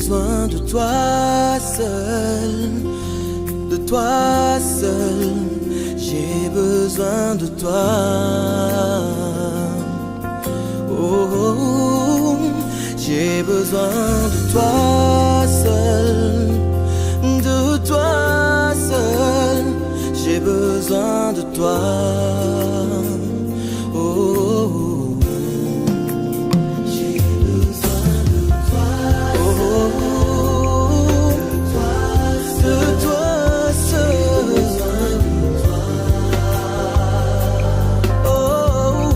besoin de toi seul, de toi seul. J'ai besoin de toi. Oh, oh, oh. J'ai besoin de toi seul, de toi seul. J'ai besoin de toi. Oh, oh, oh. J'ai besoin de toi. Oh, oh, oh. De toi seul. Oh, oh, oh.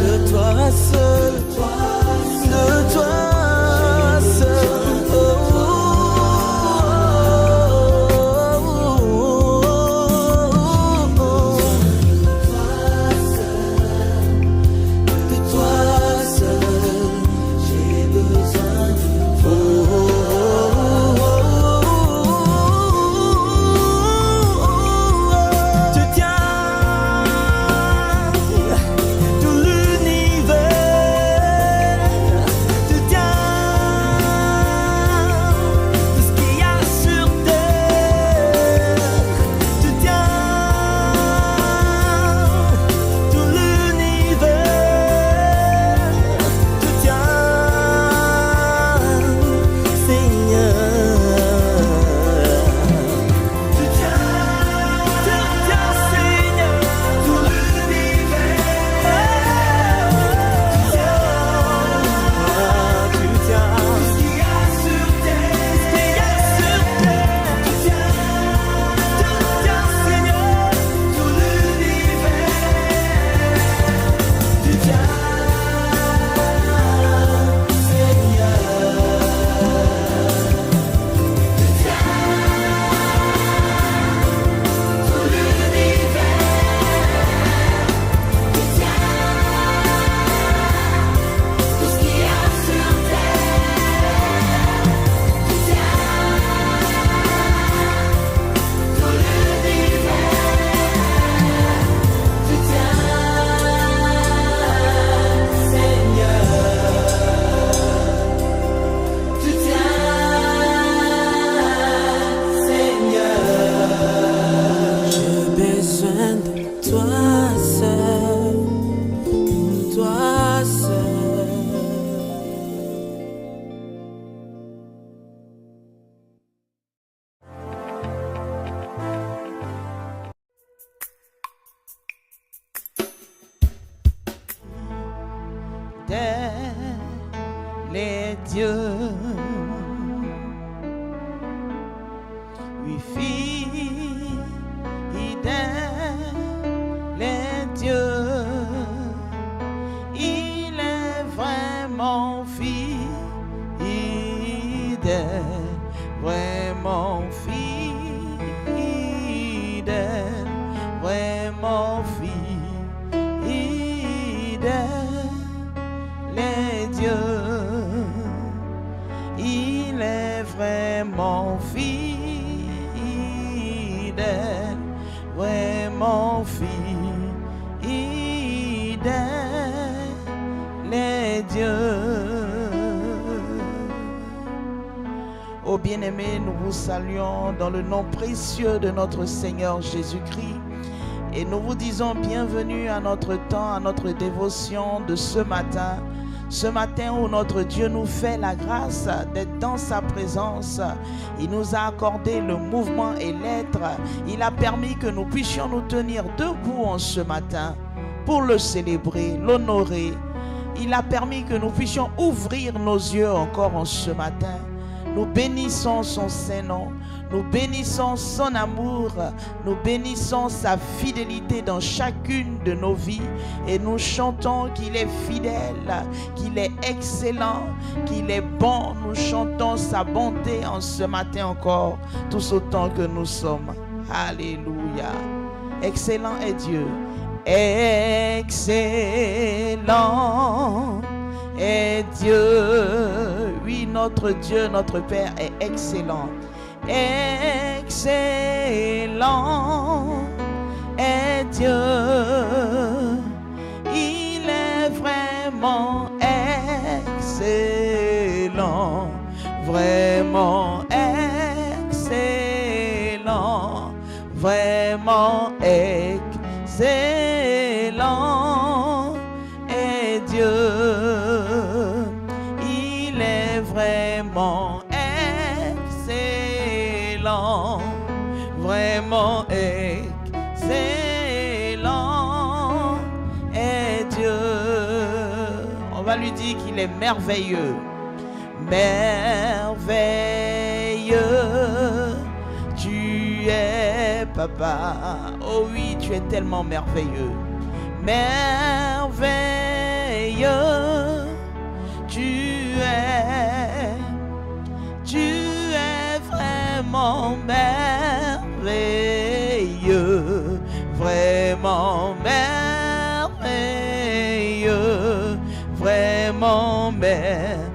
De toi seul. De toi seul. Les dieux, oui, fidèles, les dieux, il est vraiment fidèle, vraiment fidèle, vraiment fidèle, les dieux. Il est vraiment fidèle, vraiment fidèle, les dieux. Ô bien-aimés, nous vous saluons dans le nom précieux de notre Seigneur Jésus-Christ et nous vous disons bienvenue à notre temps, à notre dévotion de ce matin. Ce matin où notre Dieu nous fait la grâce d'être dans sa présence, il nous a accordé le mouvement et l'être. Il a permis que nous puissions nous tenir debout en ce matin pour le célébrer, l'honorer. Il a permis que nous puissions ouvrir nos yeux encore en ce matin. Nous bénissons son Saint-Nom. Nous bénissons son amour, nous bénissons sa fidélité dans chacune de nos vies et nous chantons qu'il est fidèle, qu'il est excellent, qu'il est bon. Nous chantons sa bonté en ce matin encore, tous autant que nous sommes. Alléluia. Excellent est Dieu. Excellent est Dieu. Oui, notre Dieu, notre Père est excellent. Excellent est Dieu, il est vraiment vraiment excellent, vraiment excellent, vraiment excellent est Dieu. Il est vraiment excellent, vraiment excellent est Dieu. On va lui dire qu'il est merveilleux, merveilleux. Tu es papa, oh oui, tu es tellement merveilleux, merveilleux. Tu es vraiment merveilleux, vraiment merveilleux, vraiment merveilleux.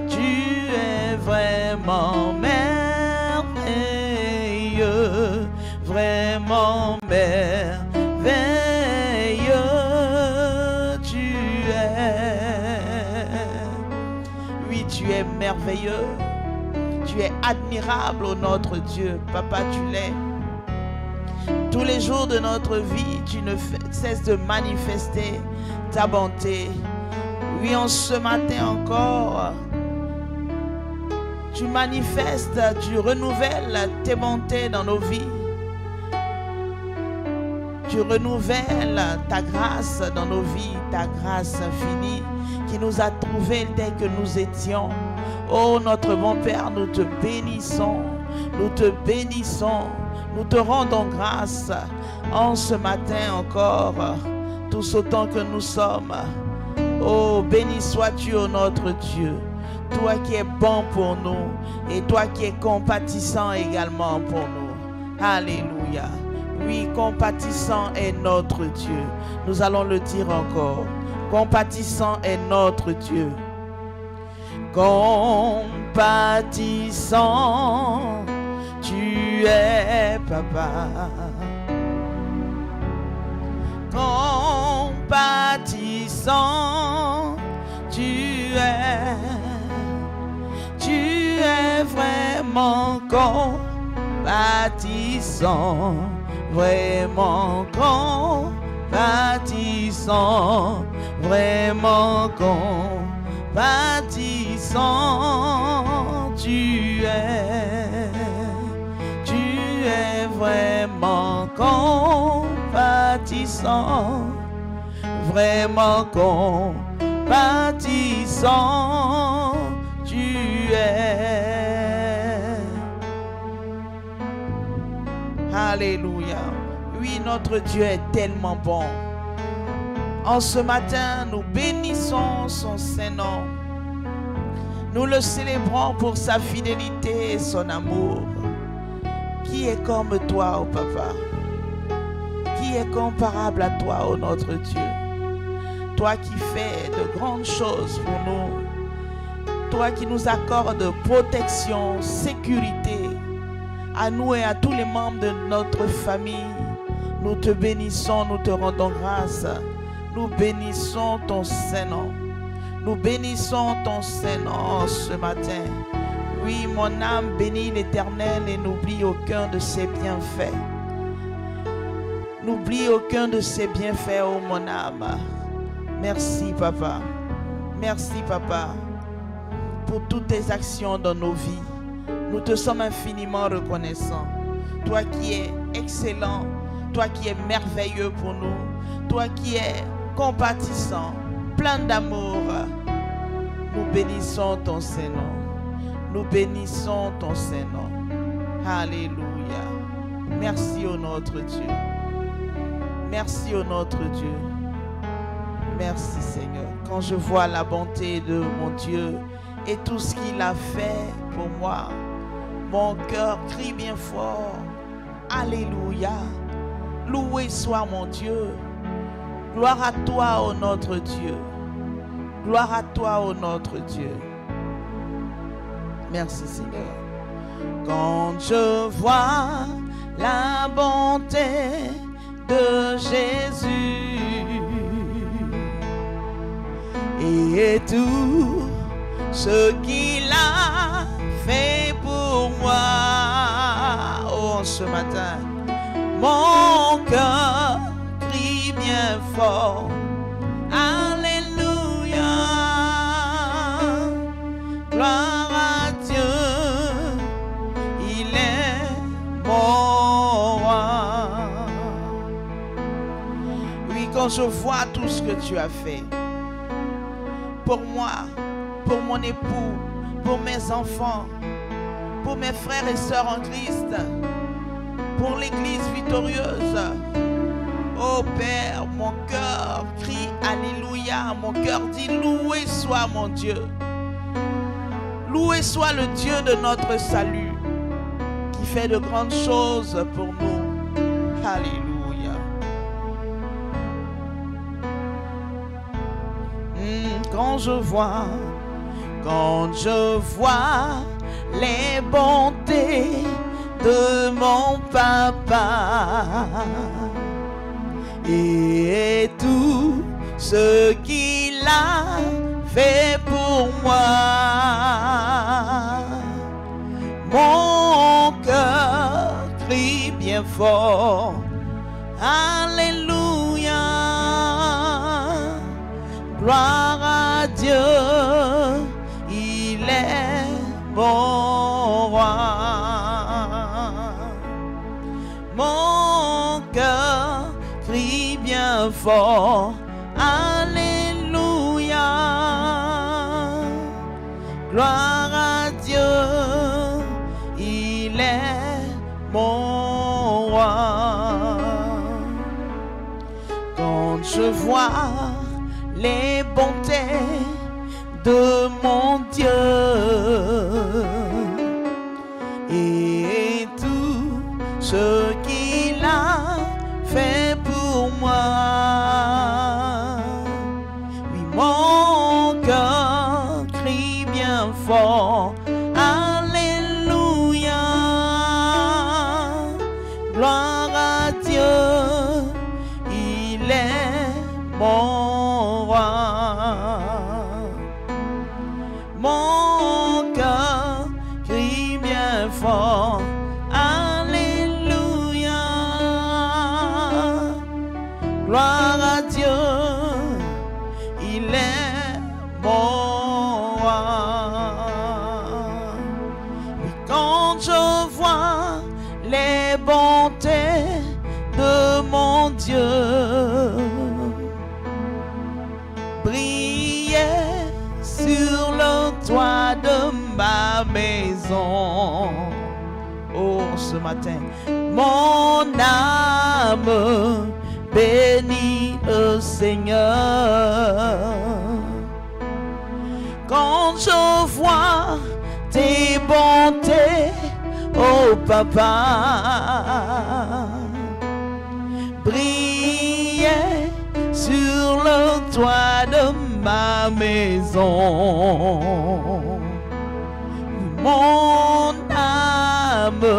Tu es vraiment merveilleux, vraiment merveilleux. Oui, tu es merveilleux, tu es admirable, ô notre Dieu. Papa, tu l'es. Tous les jours de notre vie, tu ne cesses de manifester ta bonté. Oui, en ce matin encore, tu manifestes, tu renouvelles tes bontés dans nos vies. Tu renouvelles ta grâce dans nos vies, ta grâce infinie qui nous a trouvés tel que nous étions. Oh notre bon Père, nous te bénissons, nous te bénissons, nous te rendons grâce en ce matin encore, tous autant que nous sommes. Oh, béni sois-tu, ô notre Dieu, toi qui es bon pour nous et toi qui es compatissant également pour nous. Alléluia. Oui, compatissant est notre Dieu. Nous allons le dire encore. Compatissant est notre Dieu. Compatissant, tu es papa. Compatissant, tu es vraiment compatissant, vraiment compatissant, vraiment compatissant, tu es vraiment compatissant, vraiment compatissant, tu es. Alléluia. Oui, notre Dieu est tellement bon. En ce matin, nous bénissons son Saint-Nom. Nous le célébrons pour sa fidélité et son amour. Qui est comme toi, ô Papa? Qui est comparable à toi, ô notre Dieu? Toi qui fais de grandes choses pour nous. Toi qui nous accordes protection, sécurité à nous et à tous les membres de notre famille. Nous te bénissons, nous te rendons grâce. Nous bénissons ton Saint-Nom. Nous bénissons ton Saint-Nom ce matin. Oui, mon âme bénit l'Éternel et n'oublie aucun de ses bienfaits. N'oublie aucun de ses bienfaits, oh mon âme. Merci, Papa. Merci, Papa, pour toutes tes actions dans nos vies. Nous te sommes infiniment reconnaissants. Toi qui es excellent, toi qui es merveilleux pour nous, toi qui es compatissant, plein d'amour. Nous bénissons ton Saint-Nom. Nous bénissons ton Saint-Nom. Alléluia. Merci au notre Dieu. Merci au notre Dieu. Merci Seigneur. Quand je vois la bonté de mon Dieu et tout ce qu'il a fait pour moi, mon cœur crie bien fort. Alléluia. Loué soit mon Dieu. Gloire à toi, ô notre Dieu. Gloire à toi, ô notre Dieu. Merci Seigneur. Quand je vois la bonté bonté de Jésus et tout ce qu'il a fait pour moi. Oh, ce matin, mon cœur crie bien fort. Alléluia, gloire à Dieu, il est mon roi. Oui, quand je vois tout ce que tu as fait pour moi, pour mon époux, pour mes enfants, pour mes frères et sœurs en Christ, pour l'Église victorieuse. Oh Père, mon cœur crie Alléluia, mon cœur dit loué soit mon Dieu. Loué soit le Dieu de notre salut, qui fait de grandes choses pour nous. Alléluia. Quand je vois les bontés de mon papa et tout ce qu'il a fait pour moi, mon cœur crie bien fort. Alléluia, gloire à Dieu, il est mon roi. Mon cœur crie bien fort. Alléluia, gloire à Dieu, il est mon roi. Quand je vois les bontés de mon Dieu et tout ce qu'il a fait pour moi, oui, mon cœur crie bien fort. Alléluia, gloire à Dieu, il est mon roi. Mon cœur crie bien fort. Alléluia, gloire à Dieu, il est mon roi. Et quand je vois les bontés de mon Dieu briller sur le toit de ma maison, oh, ce matin, mon âme bénit le Seigneur. Quand je vois tes bontés, oh Papa, briller sur le toit de ma maison, mon âme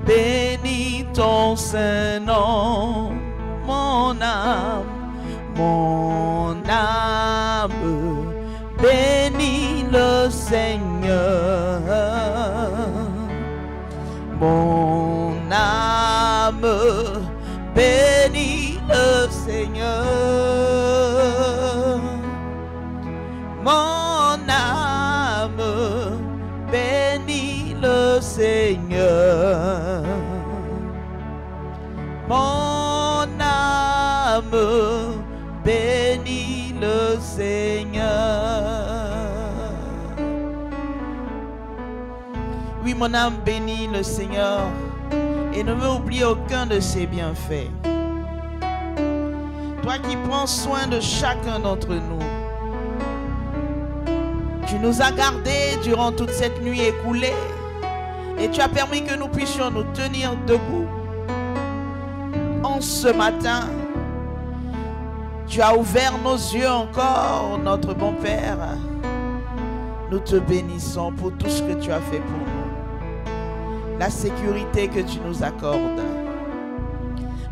bénit ton Saint-Nom. Mon âme bénit le Seigneur. Mon âme bénit le Seigneur. Mon âme bénit le Seigneur. Mon âme bénit le Seigneur. Oui, mon âme bénit le Seigneur et ne veut oublier aucun de ses bienfaits. Toi qui prends soin de chacun d'entre nous, tu nous as gardés durant toute cette nuit écoulée et tu as permis que nous puissions nous tenir debout. En ce matin, tu as ouvert nos yeux encore, notre bon Père. Nous te bénissons pour tout ce que tu as fait pour nous. La sécurité que tu nous accordes,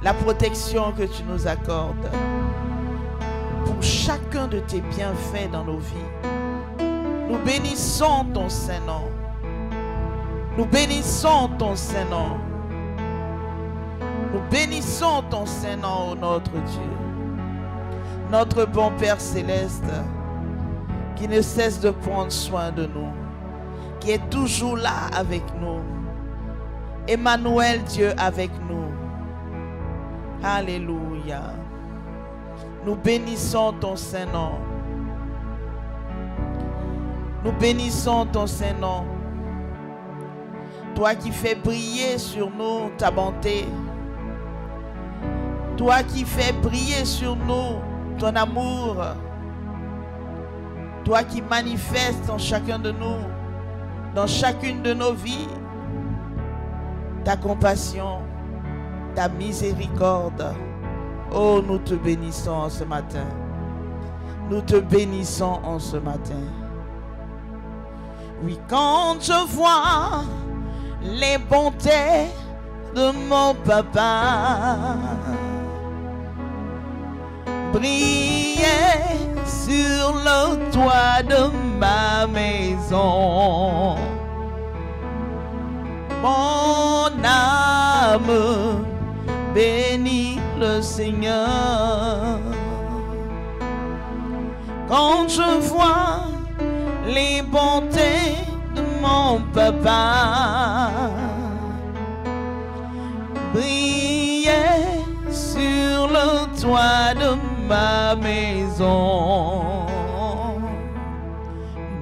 la protection que tu nous accordes, pour chacun de tes bienfaits dans nos vies. Nous bénissons ton Saint-Nom. Nous bénissons ton Saint-Nom. Nous bénissons ton Saint-Nom, ô notre Dieu. Notre bon Père Céleste, qui ne cesse de prendre soin de nous, qui est toujours là avec nous. Emmanuel, Dieu avec nous. Alléluia. Nous bénissons ton Saint-Nom. Nous bénissons ton Saint-Nom. Toi qui fais briller sur nous ta bonté. Toi qui fais briller sur nous ton amour. Toi qui manifestes en chacun de nous, dans chacune de nos vies, ta compassion, ta miséricorde. Oh, nous te bénissons en ce matin. Nous te bénissons en ce matin. Oui, quand je vois les bontés de mon papa briller sur le toit de ma maison, mon âme bénit le Seigneur. Quand je vois les bontés de mon papa briller sur le toit de ma maison,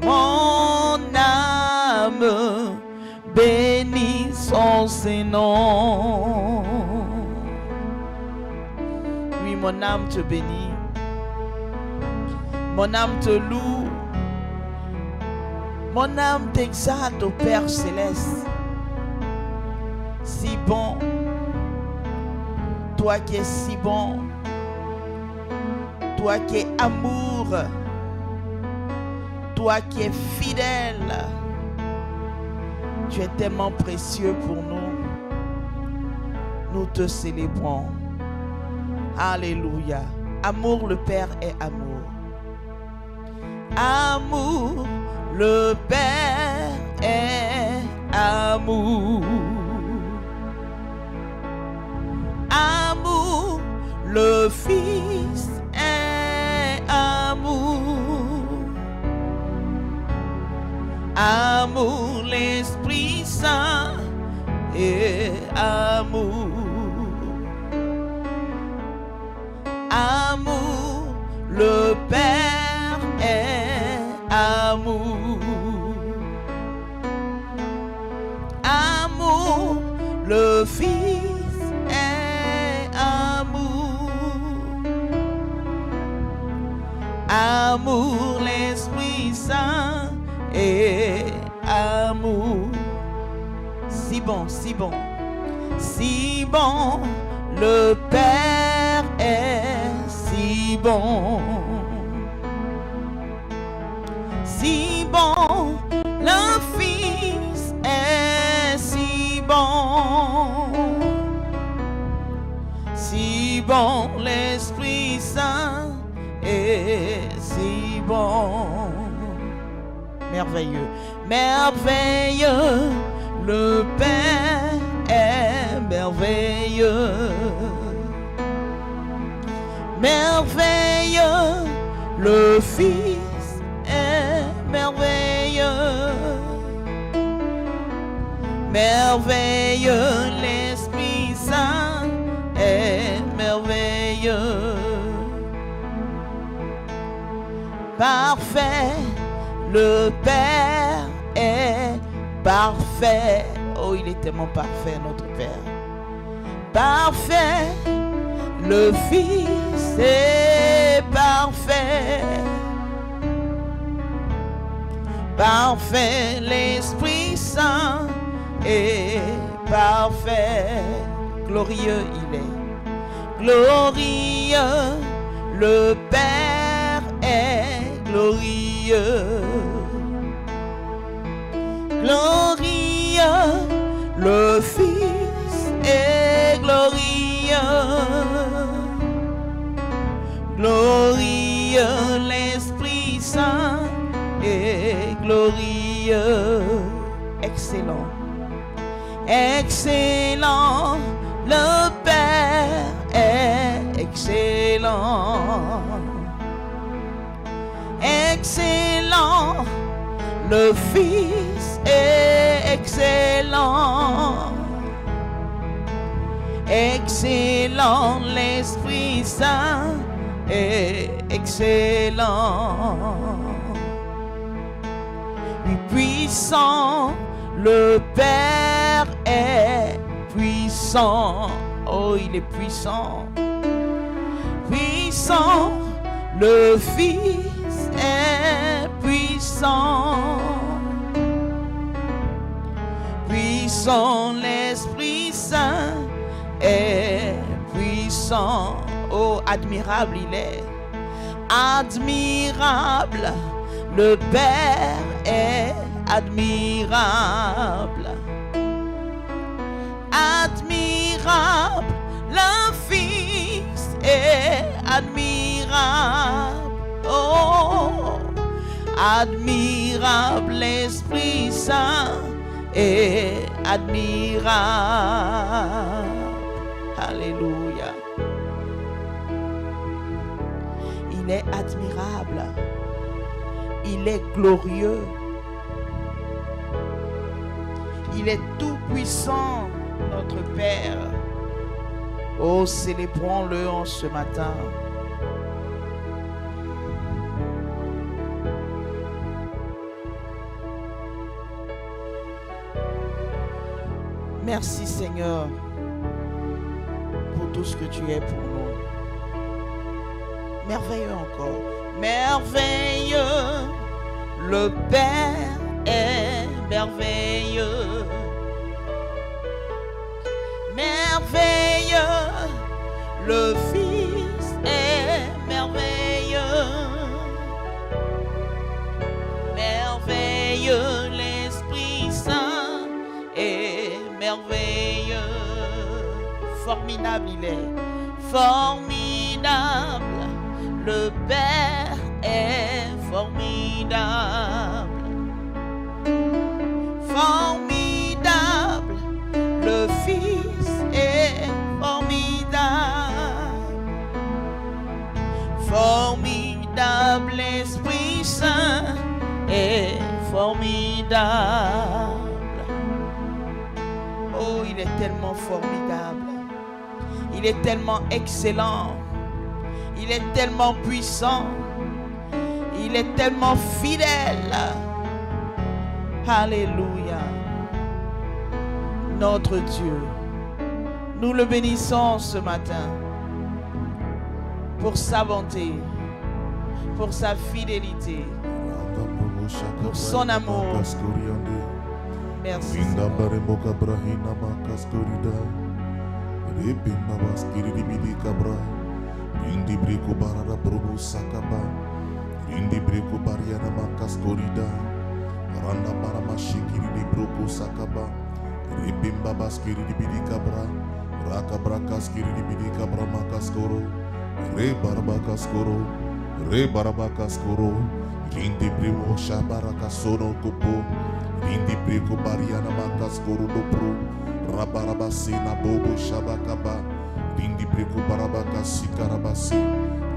mon âme bénit son Saint-Nom. Oui, mon âme te bénit. Mon âme te loue. Mon âme t'exalte au Père Céleste. Si bon, toi qui es si bon, toi qui es amour, toi qui es fidèle, tu es tellement précieux pour nous. Nous te célébrons. Alléluia. Amour, le Père est amour. Amour, le Père est amour. Amour, le Fils est amour. Amour, l'Esprit Saint est amour. Amour, le Père est amour. Amour, le Fils est amour. Amour, l'Esprit Saint est amour. Si bon, si bon, si bon, le Père est si bon. Si bon, le Fils est si bon. Si bon, l'Esprit Saint est si bon. Merveilleux, merveilleux, le Père est merveilleux. Merveilleux, le Fils est merveilleux. Merveilleux, l'Esprit Saint est merveilleux. Parfait, le Père est parfait. Oh, il est tellement parfait, notre Père. Parfait, le Fils est parfait. Parfait, l'Esprit Saint est parfait. Glorieux il est. Glorieux, le Père est glorieux. Glorieux, le Fils est glorieux. merveilleux, excellent, excellent, le Père est excellent, excellent, le Fils est excellent, excellent, l'Esprit Saint est excellent. Puissant, le Père est puissant. Oh, il est puissant. Puissant, le Fils est puissant. Puissant, l'Esprit Saint est puissant. Oh, admirable il est. Admirable, le Père est admirable. Admirable, le Fils est admirable. Oh, admirable, l'Esprit Saint est admirable. Alléluia. Il est admirable. Il est glorieux. Il est tout puissant, notre Père. Oh, célébrons-le en ce matin. Merci Seigneur pour tout ce que tu es pour nous. Merveilleux encore. Merveilleux, le Père est merveilleux. Merveilleux, le Fils est merveilleux. Merveilleux, l'Esprit Saint est merveilleux. Formidable il est. Formidable, le Père est formidable. Formidable, le Fils est formidable. Formidable, l'Esprit Saint est formidable. Oh, il est tellement formidable. Il est tellement excellent. Il est tellement puissant. Il est tellement fidèle. Alléluia. Notre Dieu, nous le bénissons ce matin pour sa bonté, pour sa fidélité, pour son amour. Merci. Indi breko barada probo sakaba, indi breko bariana makaskorida, randa barama shikiri di broko sakaba, ribimba baskiri di bidi kabra, raka brakaskiri di bidi kabra makaskoro, re barabakaskoro, indi breko shabaraka sono kupo, indi breko bariana makaskoro do pro, rabarabasina bobo shabakaba. Dindi breko barabaka sikarabasi,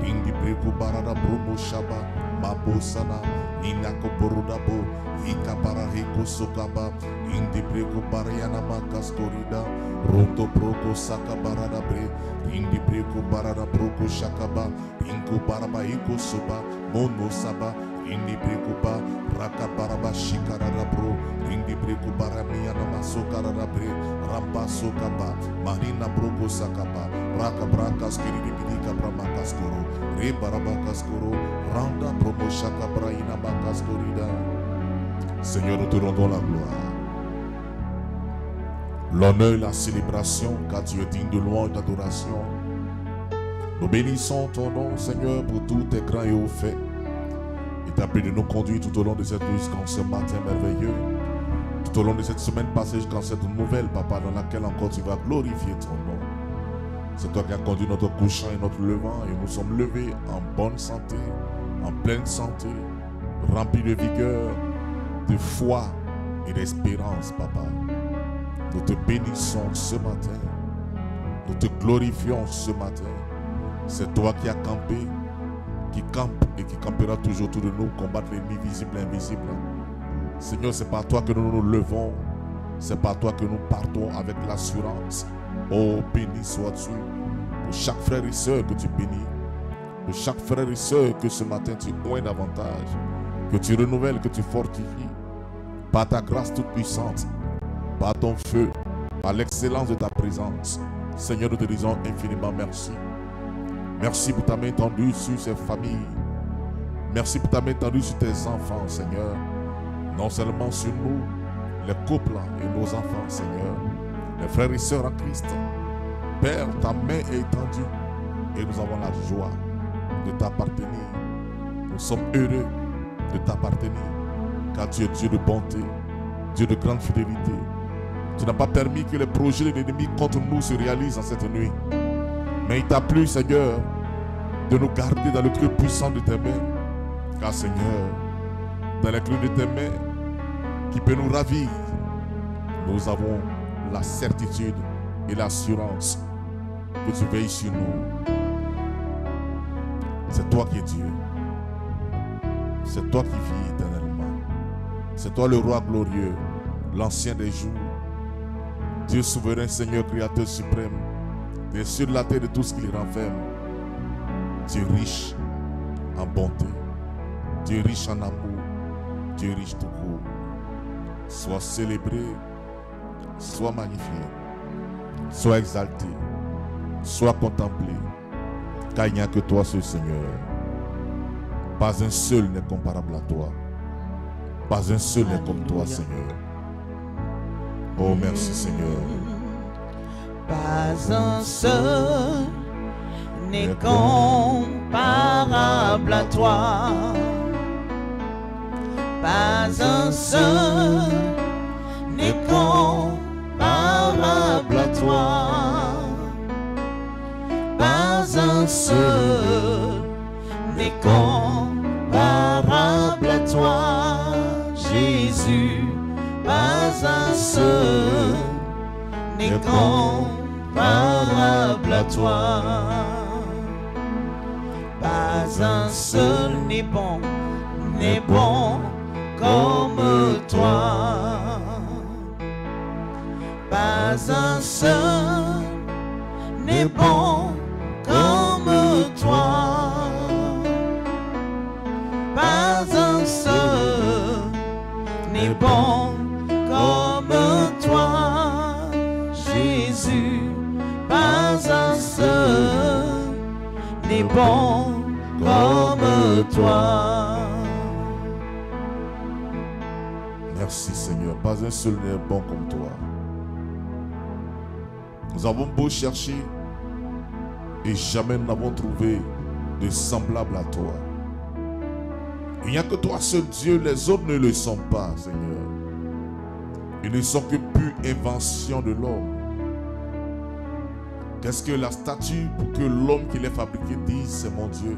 dindi breko barada promo shaba, mabosana, ninako borudabo, hika barahiko sokaba, dindi breko bariana makaskorida, rondo broko saka barada bre, dindi breko barada broko shakaba, inko baraba iko soba, mono saba, dindi breko ba, raka baraba shikarada bro, dindi breko baramiana masokarada bre, rampa sokaba, marina broko sakaba, raka brakas kiri bidi kabra makaskoro, re baraba kaskoro, randa promo shaka braina makaskorida. Seigneur, nous te rendons la gloire, l'honneur et la célébration, car tu es digne de louange et d'adoration. Nous bénissons ton nom, Seigneur, pour tous tes grands et hauts faits. Et t'as pris de nous conduire tout au long de cette nuit jusqu'en ce matin merveilleux. Tout au long de cette semaine passée jusqu'en cette nouvelle, Papa, dans laquelle encore tu vas glorifier ton nom. C'est toi qui as conduit notre couchant et notre levant, et nous sommes levés en bonne santé, en pleine santé, remplis de vigueur, de foi et d'espérance, Papa. Nous te bénissons ce matin. Nous te glorifions ce matin. C'est toi qui as campé, qui campe et qui campera toujours autour de nous, combattre l'ennemi visible et invisible. Seigneur, c'est par toi que nous nous levons. C'est par toi que nous partons avec l'assurance. Oh, béni sois-tu pour chaque frère et soeur que tu bénis. Pour chaque frère et soeur que ce matin tu oins davantage. Que tu renouvelles, que tu fortifies. Par ta grâce toute puissante. Par ton feu. Par l'excellence de ta présence. Seigneur, nous te disons infiniment merci. Merci pour ta main tendue sur ces familles. Merci pour ta main tendue sur tes enfants, Seigneur. Non seulement sur nous, les couples et nos enfants, Seigneur. Les frères et sœurs en Christ. Père, ta main est étendue et nous avons la joie de t'appartenir. Nous sommes heureux de t'appartenir car tu es Dieu de bonté, Dieu de grande fidélité. Tu n'as pas permis que les projets de l'ennemi contre nous se réalisent en cette nuit. Mais il t'a plu, Seigneur, de nous garder dans le creux puissant de tes mains. Car, Seigneur, dans le creux de tes mains, qui peut nous ravir, nous avons la certitude et l'assurance que tu veilles sur nous. C'est toi qui es Dieu. C'est toi qui vis éternellement. C'est toi le roi glorieux, l'ancien des jours. Dieu souverain, Seigneur, créateur suprême, des cieux de la terre, de tout ce qui les renferme. Dieu riche en bonté, Dieu riche en amour, Dieu riche tout court. Sois célébré, sois magnifié, sois exalté, sois contemplé, car il n'y a que toi, seul Seigneur. Pas un seul n'est comparable à toi. Pas un seul n'est comme toi, Seigneur. Oh, merci, Seigneur. Pas un seul n'est comparable à toi. Pas un seul n'est comparable à toi. Pas un seul n'est comparable à toi, Jésus. Pas un seul n'est comparable à toi. Pas un seul n'est bon comme toi. Pas un seul n'est bon comme toi. Pas un seul n'est bon comme toi, Jésus. Pas un seul n'est bon comme toi. Merci, Seigneur. Pas un seul n'est bon comme toi. Nous avons beau chercher et jamais nous n'avons trouvé de semblable à toi. Il n'y a que toi seul Dieu, les autres ne le sont pas, Seigneur. Ils ne sont que pure invention de l'homme. Qu'est-ce que la statue pour que l'homme qui l'a fabriqué dise c'est mon Dieu?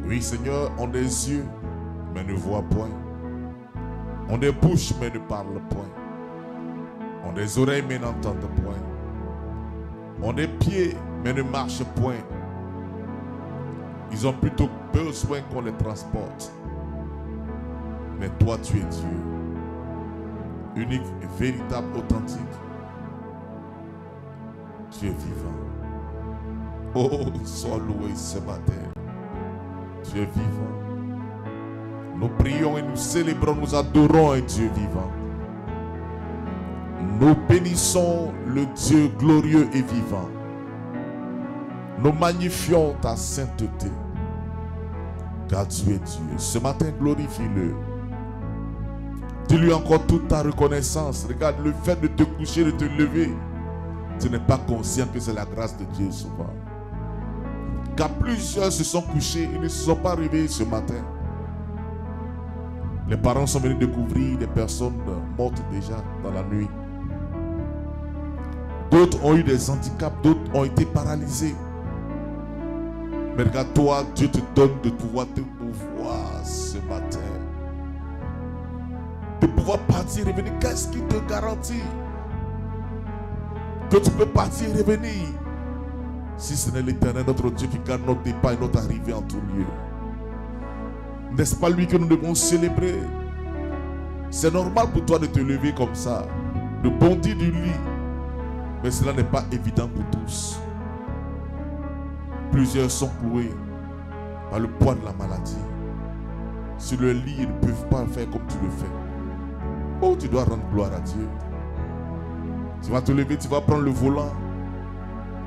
Oui, Seigneur, on des yeux, mais ne voit point. On des bouches, mais ne parle point. On des oreilles, mais n'entendent point. On des pieds, mais ne marchent point. Ils ont plutôt besoin qu'on les transporte. Mais toi, tu es Dieu. Unique, véritable, authentique. Tu es vivant. Oh, sois loué ce matin. Tu es vivant. Nous prions et nous célébrons, nous adorons un Dieu vivant. Nous bénissons le Dieu glorieux et vivant. Nous magnifions ta sainteté. Car tu es Dieu. Ce matin, glorifie-le. Dis-lui encore toute ta reconnaissance. Regarde le fait de te coucher, de te lever. Tu n'es pas conscient que c'est la grâce de Dieu souvent. Car plusieurs se sont couchés, ils ne se sont pas réveillés ce matin. Les parents sont venus découvrir des personnes mortes déjà dans la nuit. D'autres ont eu des handicaps, d'autres ont été paralysés. Mais regarde, toi, Dieu te donne de pouvoir te mouvoir ce matin. de pouvoir partir et revenir. Qu'est-ce qui te garantit que tu peux partir et revenir si ce n'est l'Éternel, notre Dieu, qui garde notre départ et notre arrivée en tout lieu? N'est-ce pas lui que nous devons célébrer? C'est normal pour toi de te lever comme ça, de bondir du lit, mais cela n'est pas évident pour tous. Plusieurs sont cloués par le poids de la maladie. Sur le lit, ils ne peuvent pas faire comme tu le fais. Oh, tu dois rendre gloire à Dieu. Tu vas te lever, tu vas prendre le volant,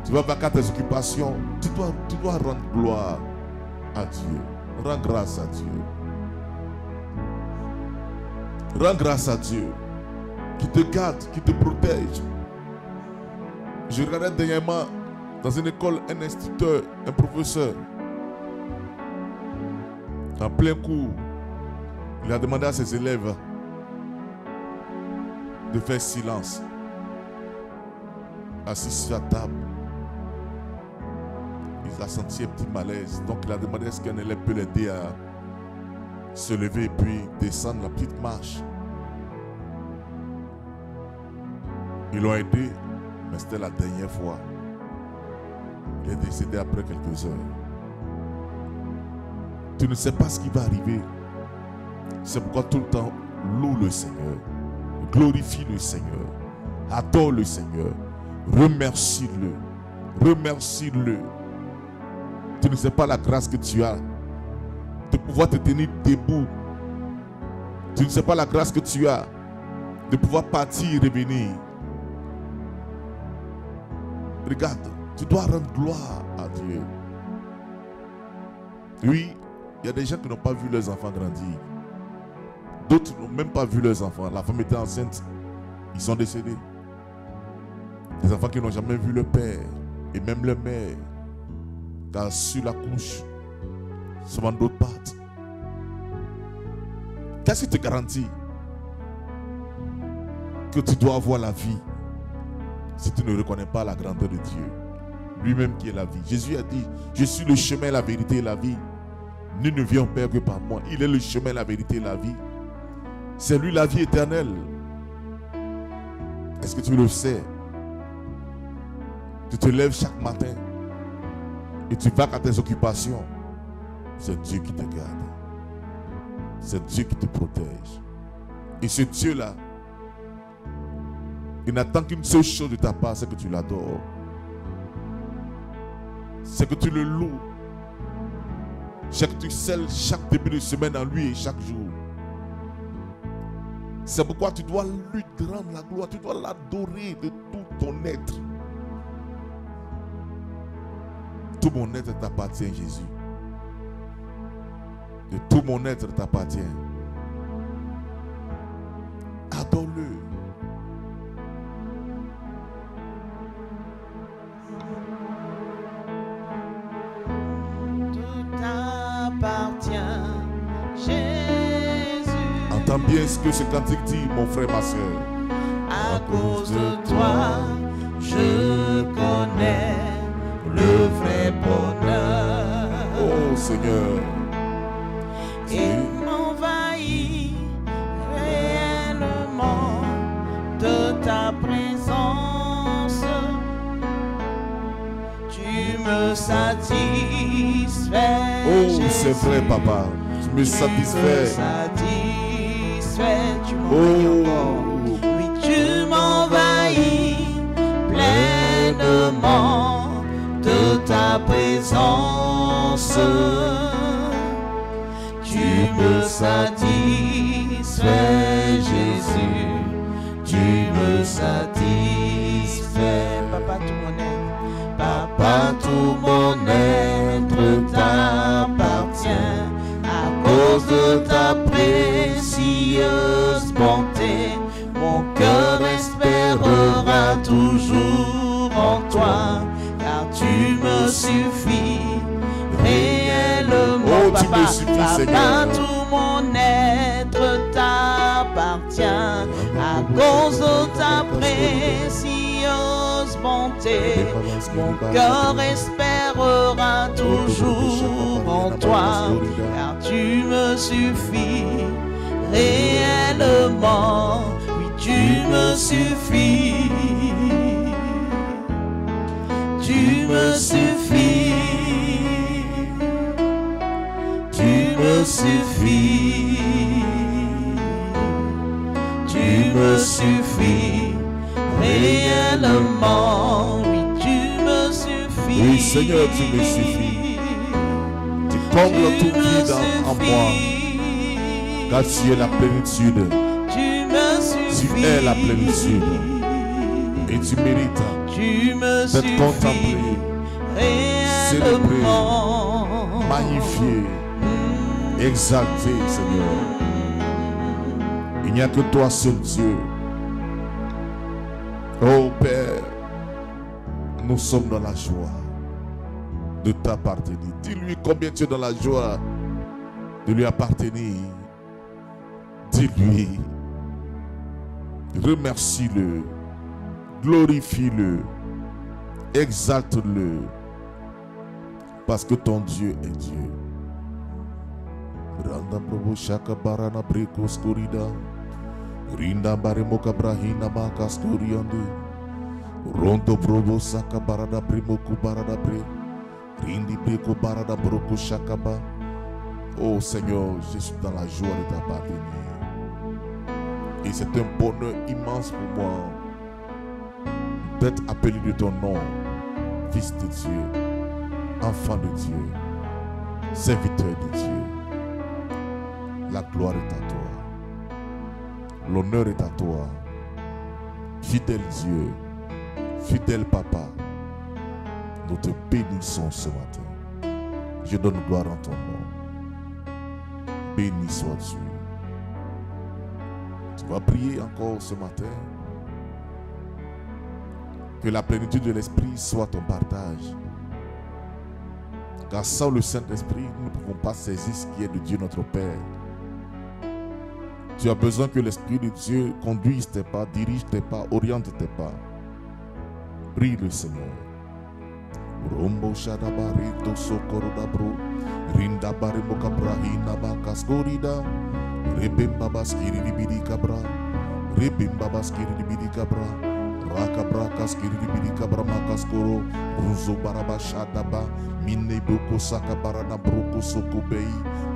tu vas vaquer tes occupations. Tu dois rendre gloire à Dieu. Rends grâce à Dieu. Rends grâce à Dieu qui te garde, qui te protège. Je regardais dernièrement dans une école un instituteur, un professeur. En plein cours, il a demandé à ses élèves de faire silence, assis sur la table. Il a senti un petit malaise, donc il a demandé est-ce qu'un élève peut l'aider à se lever et puis descendre la petite marche. Ils l'ont aidé, mais c'était la dernière fois. Il est décédé après quelques heures. Tu ne sais pas ce qui va arriver. C'est pourquoi tout le temps, loue le Seigneur, glorifie le Seigneur, adore le Seigneur, remercie-le, remercie-le. Tu ne sais pas la grâce que tu as de pouvoir te tenir debout. Tu ne sais pas la grâce que tu as de pouvoir partir et revenir. Regarde, tu dois rendre gloire à Dieu. Oui, il y a des gens qui n'ont pas vu leurs enfants grandir. D'autres n'ont même pas vu leurs enfants. La femme était enceinte, ils sont décédés. Des enfants qui n'ont jamais vu leur père et même leur mère. Car sur la couche, souvent d'autres partent. Qu'est-ce qui te garantit que tu dois avoir la vie si tu ne reconnais pas la grandeur de Dieu, lui-même qui est la vie? Jésus a dit, je suis le chemin, la vérité et la vie. Nul ne vient au Père que par moi. Il est le chemin, la vérité et la vie. C'est lui la vie éternelle. Est-ce que tu le sais? Tu te lèves chaque matin et tu vas à tes occupations. C'est Dieu qui te garde. C'est Dieu qui te protège. Et ce Dieu-là, il n'attend qu'une seule chose de ta part, c'est que tu l'adores. C'est que tu le loues. C'est que tu scelles chaque début de semaine en lui et chaque jour. C'est pourquoi tu dois lui rendre la gloire. Tu dois l'adorer de tout ton être. Tout mon être t'appartient, Jésus. De tout mon être t'appartient. Adore-le. Tout appartient, Jésus. Entends bien ce que ce cantique dit, mon frère, ma soeur. À cause de toi, je connais le vrai bonheur. Oh Seigneur. Et m'envahit réellement de ta présence. Tu me satisfais. Oh, c'est vrai, papa. Tu me satisfais. Tu m'envahis encore. Oui, tu m'envahis pleinement de ta présence. Tu me satisfais, Jésus. Tu me satisfais. Papa, tout mon être. Papa, tout mon être t'appartient. À cause de ta précieuse bonté, mon cœur espérera toujours en toi, car tu me suffis réellement. Oh, tu Papa, me suffis, Papa, Seigneur. tout mon être t'appartient, à cause de ta précieuse bonté, mon cœur espérera toujours en toi, car tu me suffis réellement, oui, tu me suffis. Tu me suffis. Tu me suffis. Tu me suffis. Réellement, oui, tu me suffis. Oui, Seigneur, tu me suffis. Tu combles tout vide en moi. Car tu es la plénitude. Tu me suffis. Tu es la plénitude. Et tu mérites tu me d'être suffis. contemplé, célébré, magnifié, exalté, Seigneur. Il n'y a que toi seul Dieu. Oh Père, nous sommes dans la joie de t'appartenir. Dis-lui combien tu es dans la joie de lui appartenir. Dis-lui, remercie-le, glorifie-le, exalte-le, parce que ton Dieu est Dieu. Randa probo shaka barana breko skorida. Rinda baremo kabrahina makas koriande. Rondo probo saka barada primo kubarada bre. Rindi breko barada broko shakaba. Oh Seigneur, je suis dans la joie de t'appartenir. Et c'est un bonheur immense pour moi d'être appelé de ton nom, fils de Dieu, enfant de Dieu, serviteur de Dieu. La gloire est à toi. L'honneur est à toi. Fidèle Dieu, fidèle Papa, nous te bénissons ce matin. Je donne gloire en ton nom. Béni soit Dieu. Tu vas prier encore ce matin. Que la plénitude de l'Esprit soit ton partage. Car sans le Saint-Esprit, nous ne pouvons pas saisir ce qui est de Dieu notre Père. Tu as besoin que l'Esprit de Dieu conduise tes pas, dirige tes pas, oriente tes pas. Prie le Seigneur. Rombo shadabarito sokorodabro, rinda baremo kabrahina bakaskorida, rebimba baskiri libidi kabra, rebimba baskiri libidi kabra, rakabra kaskiri libidi kabra makaskoro, ruzo baraba shadaba, minne boko sakabarana broko sokobei,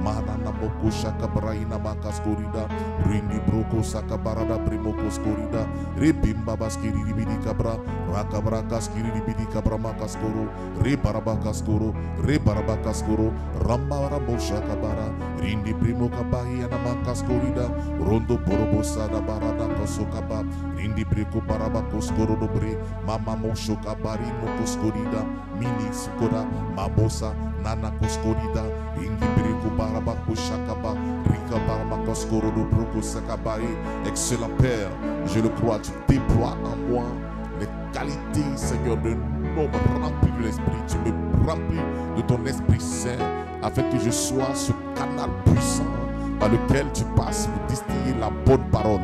manana moko shakabraina makaskorida, ringi broko sakabarada primoko skorida, rebimba baskiri libidi kabra, rakabra kaskiri libidi kabra makaskoro, rebarabakaskoro, rebarabakaskoro, rambara moshakabara, rindi primo kabahi anamakaskorida, rondo borobosada barada kosokaba, rindi breko barabakoskoro dobre, mama moshokabari mokoskorida, mini sukoda, mabosa, nana koskorida, ringi breko barabakoshakaba, rika barabakaskoro do broko sakabari. Excellent Père, je le crois, tu déploies en moi les qualités, Seigneur, de l'homme rempli de l'Esprit. Tu me remplis de ton Esprit Saint afin que je sois ce canal puissant par lequel tu passes pour distiller la bonne parole.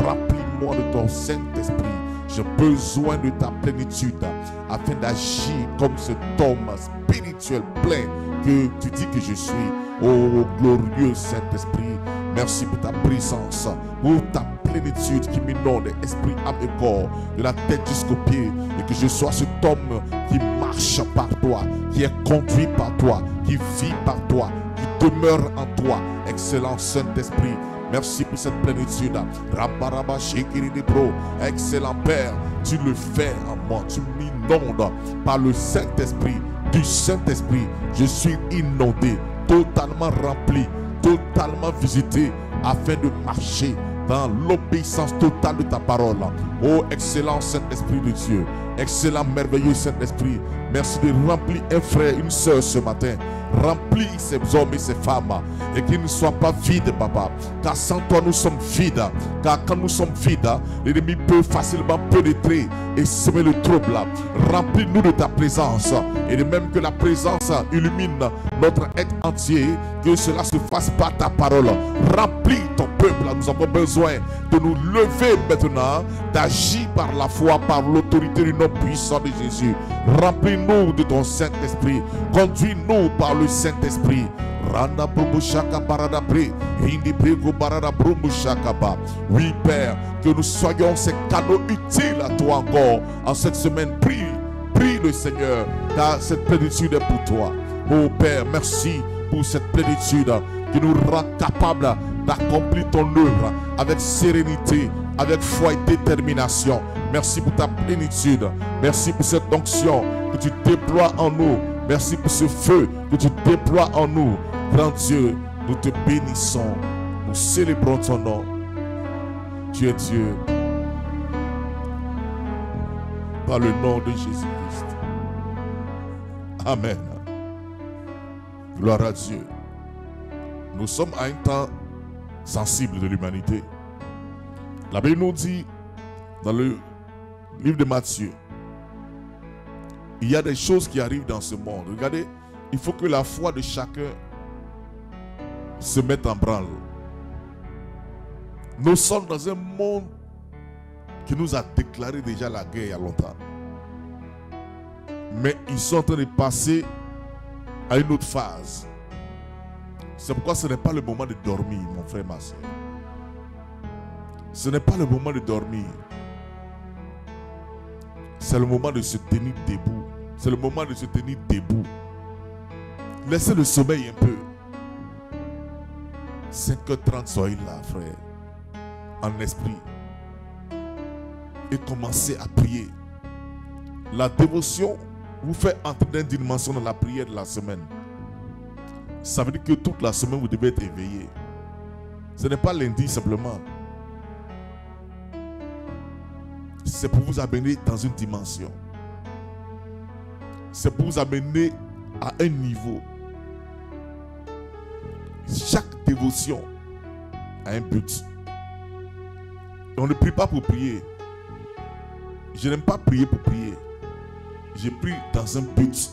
Remplis-moi de ton Saint-Esprit. J'ai besoin de ta plénitude afin d'agir comme cet homme spirituel plein que tu dis que je suis. Oh glorieux Saint-Esprit, merci pour ta présence, pour ta plénitude qui m'inonde esprit, âme et corps, de la tête jusqu'aux pieds, et que je sois cet homme qui marche par toi, qui est conduit par toi, qui vit par toi, qui demeure en toi. Excellent Saint-Esprit, merci pour cette plénitude. Rabaraba shekiri de bro. Excellent Père, tu le fais en moi, tu m'inondes par le Saint-Esprit. Du Saint-Esprit, je suis inondé, totalement rempli, totalement visité, afin de marcher dans l'obéissance totale de ta parole. Oh excellent Saint-Esprit de Dieu, excellent merveilleux Saint-Esprit, merci de remplir un frère, une soeur ce matin. Remplis ces hommes et ces femmes et qu'ils ne soient pas vides, papa, car sans toi nous sommes vides. Car quand nous sommes vides, l'ennemi peut facilement pénétrer et semer le trouble. Remplis-nous de ta présence, et de même que la présence illumine notre être entier, que cela se fasse par ta parole. Remplis ton peuple. Nous avons besoin de nous lever maintenant, d'agir par la foi, par l'autorité du nom puissant de Jésus. Remplis-nous de ton Saint-Esprit, conduis-nous par le Saint-Esprit. Randa Brubushaka Barada Pri, Hindi Brigo Barada Brubushaka Ba. Oui, Père, que nous soyons ces cadeaux utiles à toi encore en cette semaine. Prie le Seigneur, car cette plénitude est pour toi. Oh Père, merci pour cette plénitude qui nous rend capables d'accomplir ton œuvre avec sérénité, avec foi et détermination. Merci pour ta plénitude. Merci pour cette onction que tu déploies en nous. Merci pour ce feu que tu déploies en nous. Grand Dieu, nous te bénissons. Nous célébrons ton nom. Tu es Dieu. Par le nom de Jésus-Christ. Amen. Gloire à Dieu. Nous sommes à un temps sensible de l'humanité. La Bible nous dit dans le livre de Matthieu, il y a des choses qui arrivent dans ce monde. Regardez, il faut que la foi de chacun se mette en branle. Nous sommes dans un monde qui nous a déclaré déjà la guerre il y a longtemps. Mais ils sont en train de passer à une autre phase. C'est pourquoi ce n'est pas le moment de dormir, mon frère, ma soeur. Ce n'est pas le moment de dormir. C'est le moment de se tenir debout. C'est le moment de se tenir debout. Laissez le sommeil un peu. 5h30, soyez là, frère. En esprit. Et commencez à prier. La dévotion vous fait entrer dans une dimension dans la prière de la semaine. Ça veut dire que toute la semaine vous devez être éveillé. Ce n'est pas lundi simplement. C'est pour vous amener dans une dimension. C'est pour vous amener à un niveau. Chaque dévotion a un but. On ne prie pas pour prier. Je n'aime pas prier pour prier. Je prie dans un but.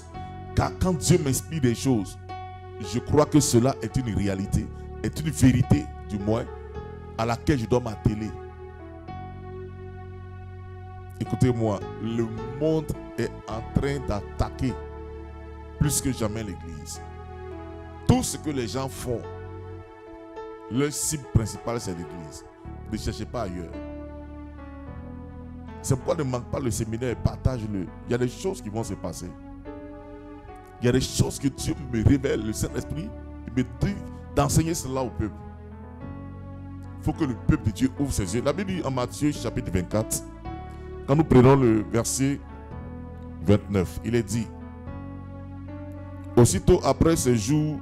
Car quand Dieu m'inspire des choses, je crois que cela est une réalité, est une vérité du moins, à laquelle je dois m'atteler. Écoutez-moi, le monde est en train d'attaquer plus que jamais l'Église. Tout ce que les gens font, leur cible principale c'est l'Église. Ne cherchez pas ailleurs. C'est pourquoi ne manque pas le séminaire, partage-le. Il y a des choses qui vont se passer. Il y a des choses que Dieu me révèle, le Saint-Esprit, il me dit d'enseigner cela au peuple. Il faut que le peuple de Dieu ouvre ses yeux. La Bible dit en Matthieu chapitre 24, quand nous prenons le verset 29, il est dit: aussitôt après ces jours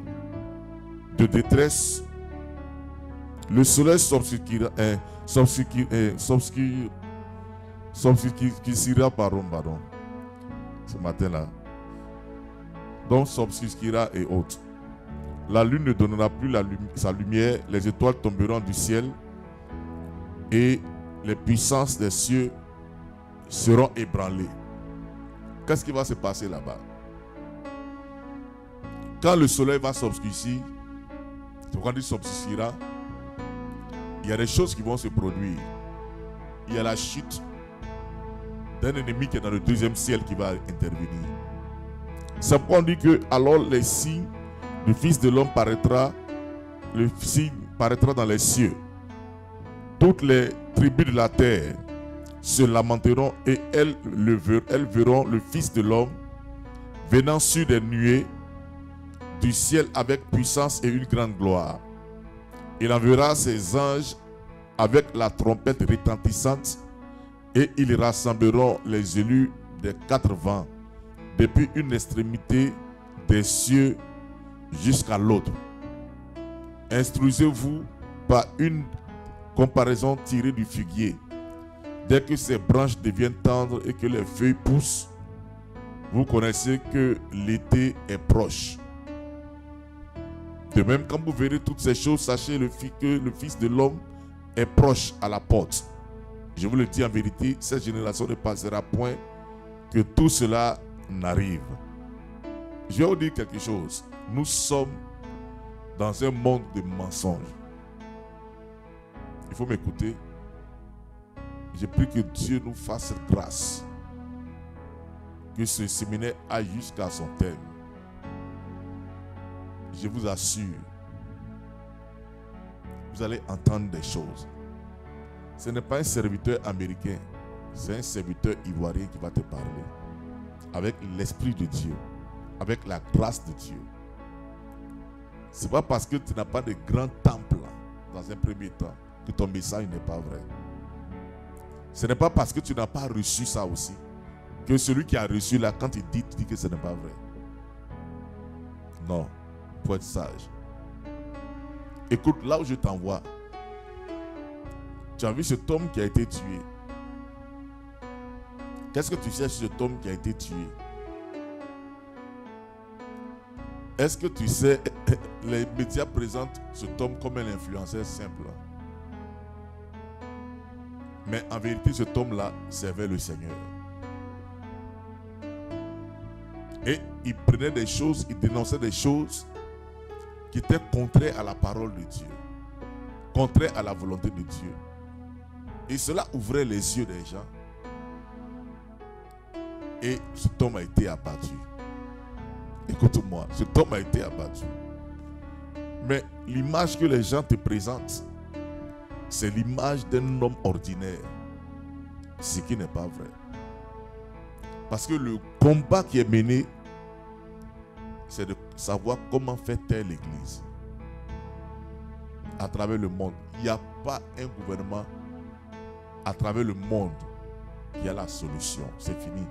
de détresse, le soleil s'obscurcira, pardon, ce matin-là. Donc s'obscurcira et autres. La lune ne donnera plus sa lumière, les étoiles tomberont du ciel et les puissances des cieux seront ébranlées. Qu'est-ce qui va se passer là-bas? Quand le soleil va s'obscurcir, quand il s'obscurcira, il y a des choses qui vont se produire. Il y a la chute d'un ennemi qui est dans le deuxième ciel qui va intervenir. C'est pourquoi on dit que alors les signes du Fils de l'homme paraîtra, le signe paraîtra dans les cieux. Toutes les tribus de la terre se lamenteront et elles verront le Fils de l'homme venant sur des nuées du ciel avec puissance et une grande gloire. Il enverra ses anges avec la trompette retentissante et ils rassembleront les élus des quatre vents, depuis une extrémité des cieux jusqu'à l'autre. Instruisez-vous par une comparaison tirée du figuier. Dès que ses branches deviennent tendres et que les feuilles poussent, vous connaissez que l'été est proche. De même, quand vous verrez toutes ces choses, sachez que le Fils de l'homme est proche à la porte. Je vous le dis en vérité, cette génération ne passera point que tout cela n'arrive. Je vais vous dire quelque chose. Nous sommes dans un monde de mensonges. Il faut m'écouter. Je prie que Dieu nous fasse cette grâce. Que ce séminaire aille jusqu'à son terme. je vous assure, vous allez entendre des choses. Ce n'est pas un serviteur américain, c'est un serviteur ivoirien qui va te parler. Avec l'Esprit de Dieu, avec la grâce de Dieu. Ce n'est pas parce que tu n'as pas de grand temple dans un premier temps que ton message n'est pas vrai. Ce n'est pas parce que tu n'as pas reçu ça aussi que celui qui a reçu là, quand il dit, tu dis que ce n'est pas vrai. Non, il faut être sage. Écoute, là où je t'envoie, tu as vu cet homme qui a été tué. Qu'est-ce que tu sais sur cet homme qui a été tué? Est-ce que tu sais, les médias présentent cet homme comme un influenceur simple. Mais en vérité, cet homme-là servait le Seigneur. Et il prenait des choses, il dénonçait des choses qui étaient contraires à la parole de Dieu, contraires à la volonté de Dieu. Et cela ouvrait les yeux des gens. Et cet homme a été abattu. Écoute-moi, cet homme a été abattu. Mais l'image que les gens te présentent, c'est l'image d'un homme ordinaire. Ce qui n'est pas vrai. Parce que le combat qui est mené, c'est de savoir comment faire taire l'Église. À travers le monde. Il n'y a pas un gouvernement à travers le monde qui a la solution. C'est fini.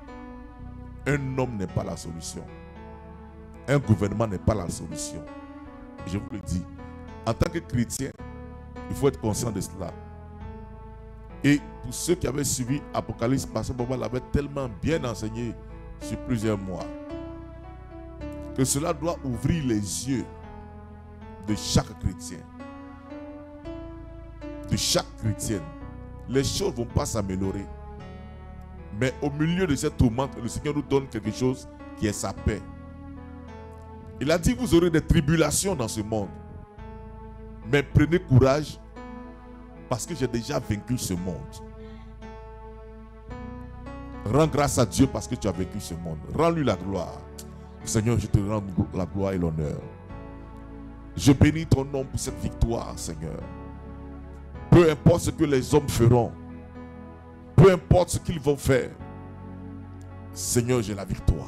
Un homme n'est pas la solution. Un gouvernement n'est pas la solution. Je vous le dis. En tant que chrétien, il faut être conscient de cela. Et pour ceux qui avaient suivi Apocalypse, Pasteur Boba l'avait tellement bien enseigné sur plusieurs mois, que cela doit ouvrir les yeux de chaque chrétien. De chaque chrétienne. Les choses ne vont pas s'améliorer. Mais au milieu de cette tourmente, le Seigneur nous donne quelque chose qui est sa paix. Il a dit, vous aurez des tribulations dans ce monde. Mais prenez courage, parce que j'ai déjà vaincu ce monde. Rends grâce à Dieu parce que tu as vaincu ce monde. Rends-lui la gloire. Seigneur, je te rends la gloire et l'honneur. Je bénis ton nom pour cette victoire, Seigneur. Peu importe ce que les hommes feront, peu importe ce qu'ils vont faire, Seigneur, j'ai la victoire.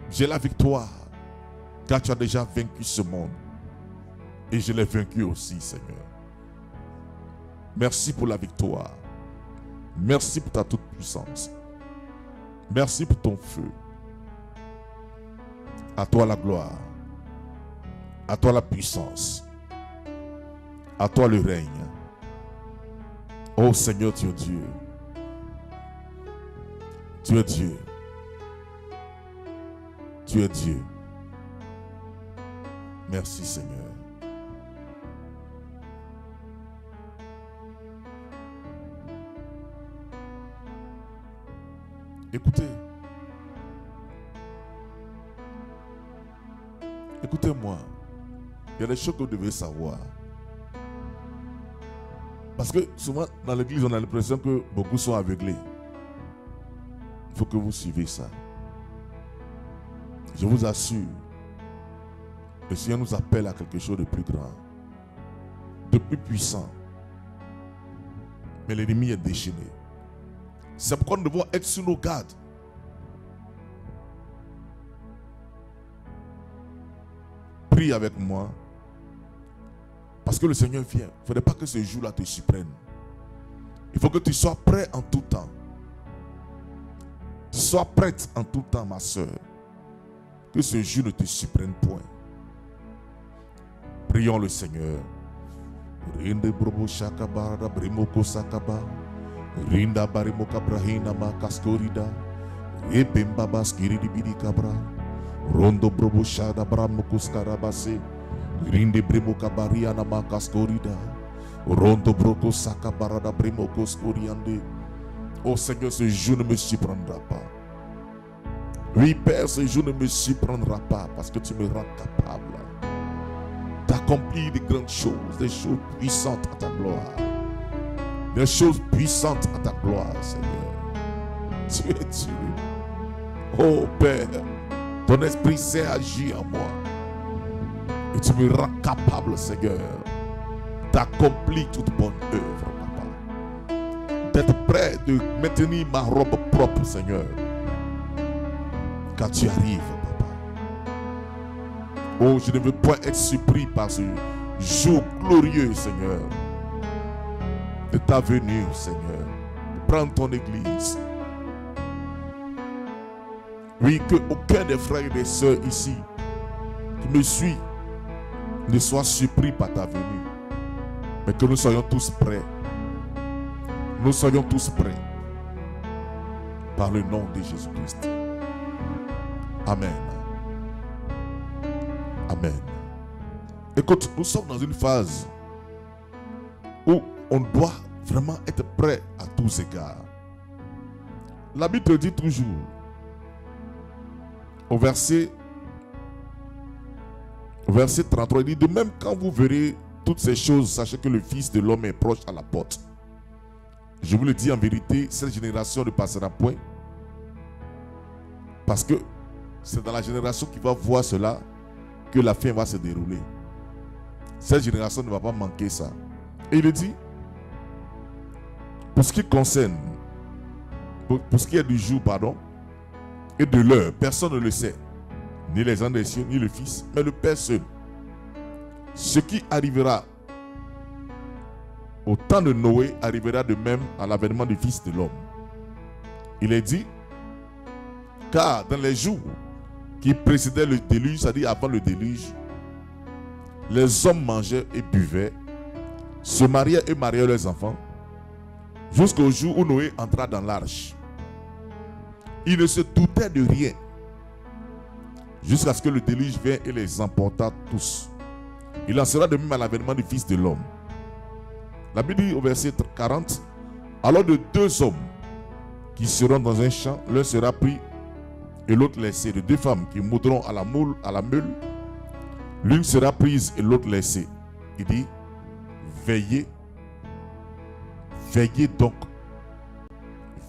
J'ai la victoire, car tu as déjà vaincu ce monde. Et je l'ai vaincu aussi, Seigneur. Merci pour la victoire. Merci pour ta toute puissance. Merci pour ton feu. À toi la gloire. À toi la puissance. À toi le règne. Oh Seigneur, tu es Dieu. Tu es Dieu. Tu es Dieu. Merci Seigneur. Écoutez. Écoutez-moi. Il y a des choses que vous devez savoir. Parce que souvent dans l'église, on a l'impression que beaucoup sont aveuglés. Il faut que vous suivez ça. Je vous assure, le Seigneur nous appelle à quelque chose de plus grand, de plus puissant. Mais l'ennemi est déchaîné. C'est pourquoi nous devons être sur nos gardes. Prie avec moi. Parce que le Seigneur vient. Il ne faudrait pas que ce jour-là te surprenne. Il faut que tu sois prêt en tout temps. Sois prête en tout temps, ma soeur. Que ce jour ne te surprenne point. Prions le Seigneur. Rinde brobo shakaba brimoko sakaba. Rinda barimoka brahina ma kaskorida. Ebemba baskiri bidi kabra. Rondo brobo shada bramoko skarabase. Rinde brimoka bariana ma kaskorida. Rondo broko sakabarada brimoko skoriande. Oh Seigneur, ce jour ne me surprendra pas. Oui, Père, ce jour ne me surprendra pas parce que tu me rends capable d'accomplir de grandes choses, des choses puissantes à ta gloire. Des choses puissantes à ta gloire, Seigneur. Tu es Dieu. Oh Père, ton Esprit sait agir en moi. Et tu me rends capable, Seigneur, d'accomplir toute bonne œuvre, Papa. D'être prêt de maintenir ma robe propre, Seigneur. Quand tu arrives, Papa. Oh, je ne veux pas être surpris par ce jour glorieux, Seigneur, de ta venue, Seigneur. Prends ton église. Oui, que aucun des frères et des sœurs ici qui me suit ne soit surpris par ta venue, mais que nous soyons tous prêts. Nous soyons tous prêts par le nom de Jésus-Christ. Amen. Amen. Écoute, nous sommes dans une phase où on doit vraiment être prêt à tous égards. La Bible te dit toujours, au verset 33, il dit, de même quand vous verrez toutes ces choses, sachez que le Fils de l'homme est proche à la porte. Je vous le dis en vérité, cette génération ne passera point, parce que c'est dans la génération qui va voir cela que la fin va se dérouler. Cette génération ne va pas manquer ça. Et il dit, pour ce qui concerne, pour ce qui est du jour, pardon, et de l'heure, personne ne le sait, ni les anges des cieux, ni le Fils, mais le Père seul. Ce qui arrivera au temps de Noé arrivera de même à l'avènement du Fils de l'homme. Il est dit, car dans les jours qui précédaient le déluge, c'est-à-dire avant le déluge, les hommes mangeaient et buvaient, se mariaient et mariaient leurs enfants, jusqu'au jour où Noé entra dans l'arche. Il ne se doutait de rien, jusqu'à ce que le déluge vienne et les emporta tous. Il en sera de même à l'avènement du Fils de l'homme. La Bible dit au verset 40, alors de deux hommes qui seront dans un champ, l'un sera pris et l'autre laissé. De deux femmes qui monteront à la meule, l'une sera prise et l'autre laissée. Il dit, veillez, veillez donc,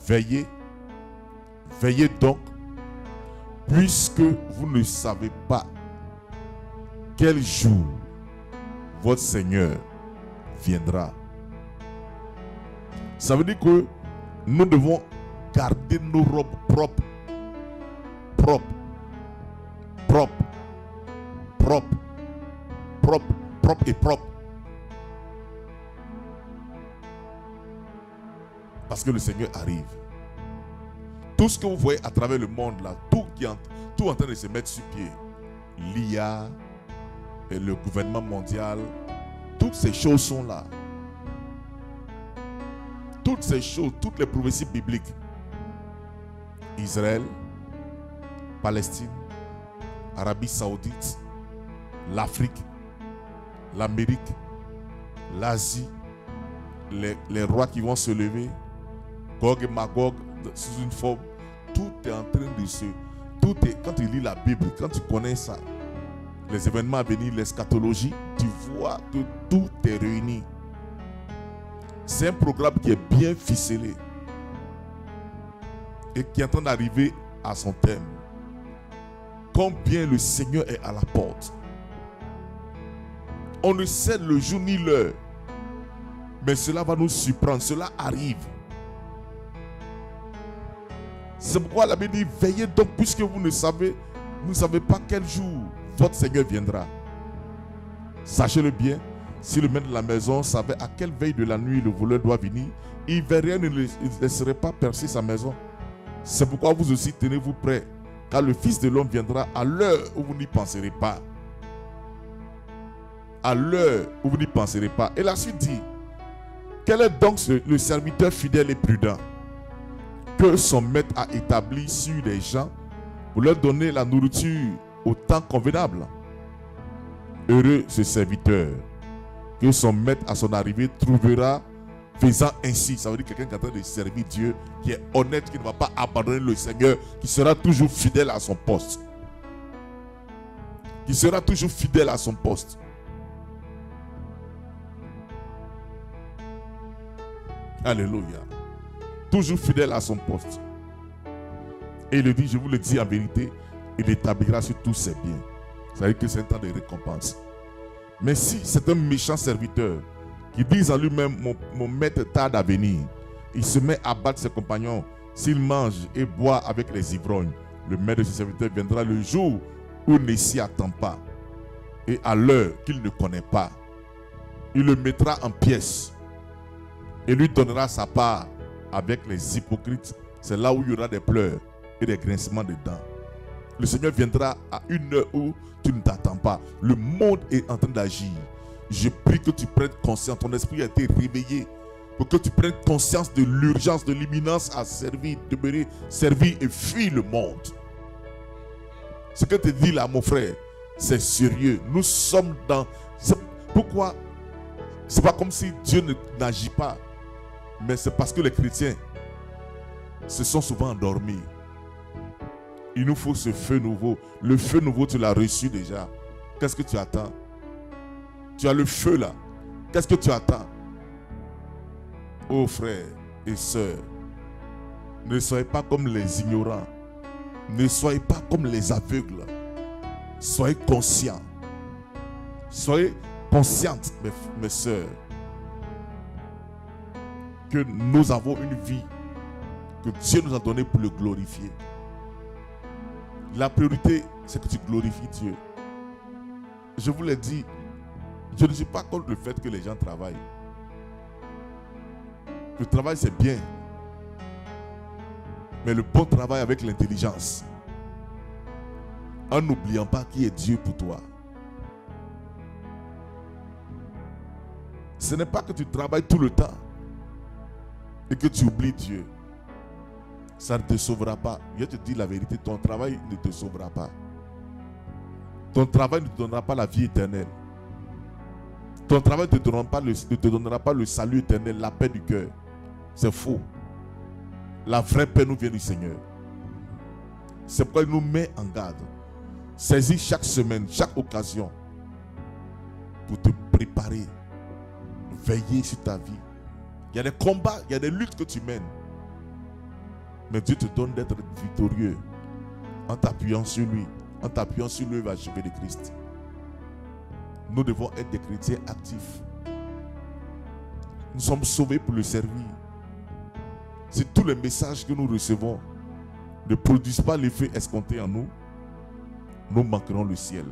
veillez, veillez donc, puisque vous ne savez pas quel jour votre Seigneur viendra. Ça veut dire que nous devons garder nos robes propres, propres, propres, propres, propres, propres et propres. Parce que le Seigneur arrive. Tout ce que vous voyez à travers le monde là, tout en train de se mettre sur pied, l'IA, et le gouvernement mondial, toutes ces choses sont là. Toutes ces choses, toutes les prophéties bibliques, Israël, Palestine, Arabie Saoudite, l'Afrique, l'Amérique, l'Asie, les rois qui vont se lever, Gog et Magog sous une forme, tout est en train de se... quand tu lis la Bible, quand tu connais ça, les événements à venir, l'eschatologie, tu vois que tout est réuni. C'est un programme qui est bien ficelé et qui est en train d'arriver à son terme. Combien le Seigneur est à la porte. On ne sait le jour ni l'heure, mais cela va nous surprendre, cela arrive. C'est pourquoi la Bible dit, veillez donc puisque vous ne savez pas quel jour votre Seigneur viendra. Sachez-le bien, si le maître de la maison savait à quelle veille de la nuit le voleur doit venir, il verrait, ne laisserait pas percer sa maison. C'est pourquoi vous aussi tenez-vous prêts, car le Fils de l'homme viendra à l'heure où vous n'y penserez pas. À l'heure où vous n'y penserez pas. Et la suite dit, quel est donc le serviteur fidèle et prudent que son maître a établi sur les gens pour leur donner la nourriture au temps convenable? Heureux ce serviteur que son maître à son arrivée trouvera faisant ainsi. Ça veut dire quelqu'un qui est en train de servir Dieu, qui est honnête, qui ne va pas abandonner le Seigneur, qui sera toujours fidèle à son poste. Qui sera toujours fidèle à son poste. Alléluia. Toujours fidèle à son poste. Et il dit, je vous le dis en vérité, il établira sur tous ses biens. Ça veut dire que c'est un temps de récompense. Mais si c'est un méchant serviteur qui dit en lui-même, mon maître tarde à venir, il se met à battre ses compagnons, s'il mange et boit avec les ivrognes, le maître de ses serviteurs viendra le jour où il ne s'y attend pas et à l'heure qu'il ne connaît pas. Il le mettra en pièces et lui donnera sa part avec les hypocrites. C'est là où il y aura des pleurs et des grincements de dents. Le Seigneur viendra à une heure où tu ne t'attends pas. Le monde est en train d'agir. Je prie que tu prennes conscience. Ton esprit a été réveillé pour que tu prennes conscience de l'urgence, de l'imminence à servir, demeurer, servir et fuir le monde. Ce que tu dis là, mon frère, c'est sérieux. Nous sommes dans... Pourquoi? C'est pas comme si Dieu n'agit pas. Mais c'est parce que les chrétiens se sont souvent endormis. Il nous faut ce feu nouveau. Le feu nouveau, tu l'as reçu déjà. Qu'est-ce que tu attends? Tu as le feu là. Qu'est-ce que tu attends? Oh frères et sœurs, ne soyez pas comme les ignorants. Ne soyez pas comme les aveugles. Soyez conscients. Soyez conscientes, mes sœurs, que nous avons une vie que Dieu nous a donnée pour le glorifier. La priorité, c'est que tu glorifies Dieu. Je vous l'ai dit, je ne suis pas contre le fait que les gens travaillent. Le travail, c'est bien. Mais le bon travail avec l'intelligence. En n'oubliant pas qui est Dieu pour toi. Ce n'est pas que tu travailles tout le temps et que tu oublies Dieu. Ça ne te sauvera pas. Je te dis la vérité, ton travail ne te sauvera pas. Ton travail ne te donnera pas la vie éternelle. Ton travail ne te donnera pas le salut éternel, la paix du cœur. C'est faux. La vraie paix nous vient du Seigneur. C'est pourquoi il nous met en garde. Saisis chaque semaine, chaque occasion pour te préparer. Veiller sur ta vie. Il y a des combats, il y a des luttes que tu mènes. Mais Dieu te donne d'être victorieux en t'appuyant sur lui, en t'appuyant sur l'œuvre achevée de Christ. Nous devons être des chrétiens actifs. Nous sommes sauvés pour le servir. Si tous les messages que nous recevons ne produisent pas l'effet escompté en nous, nous manquerons le ciel.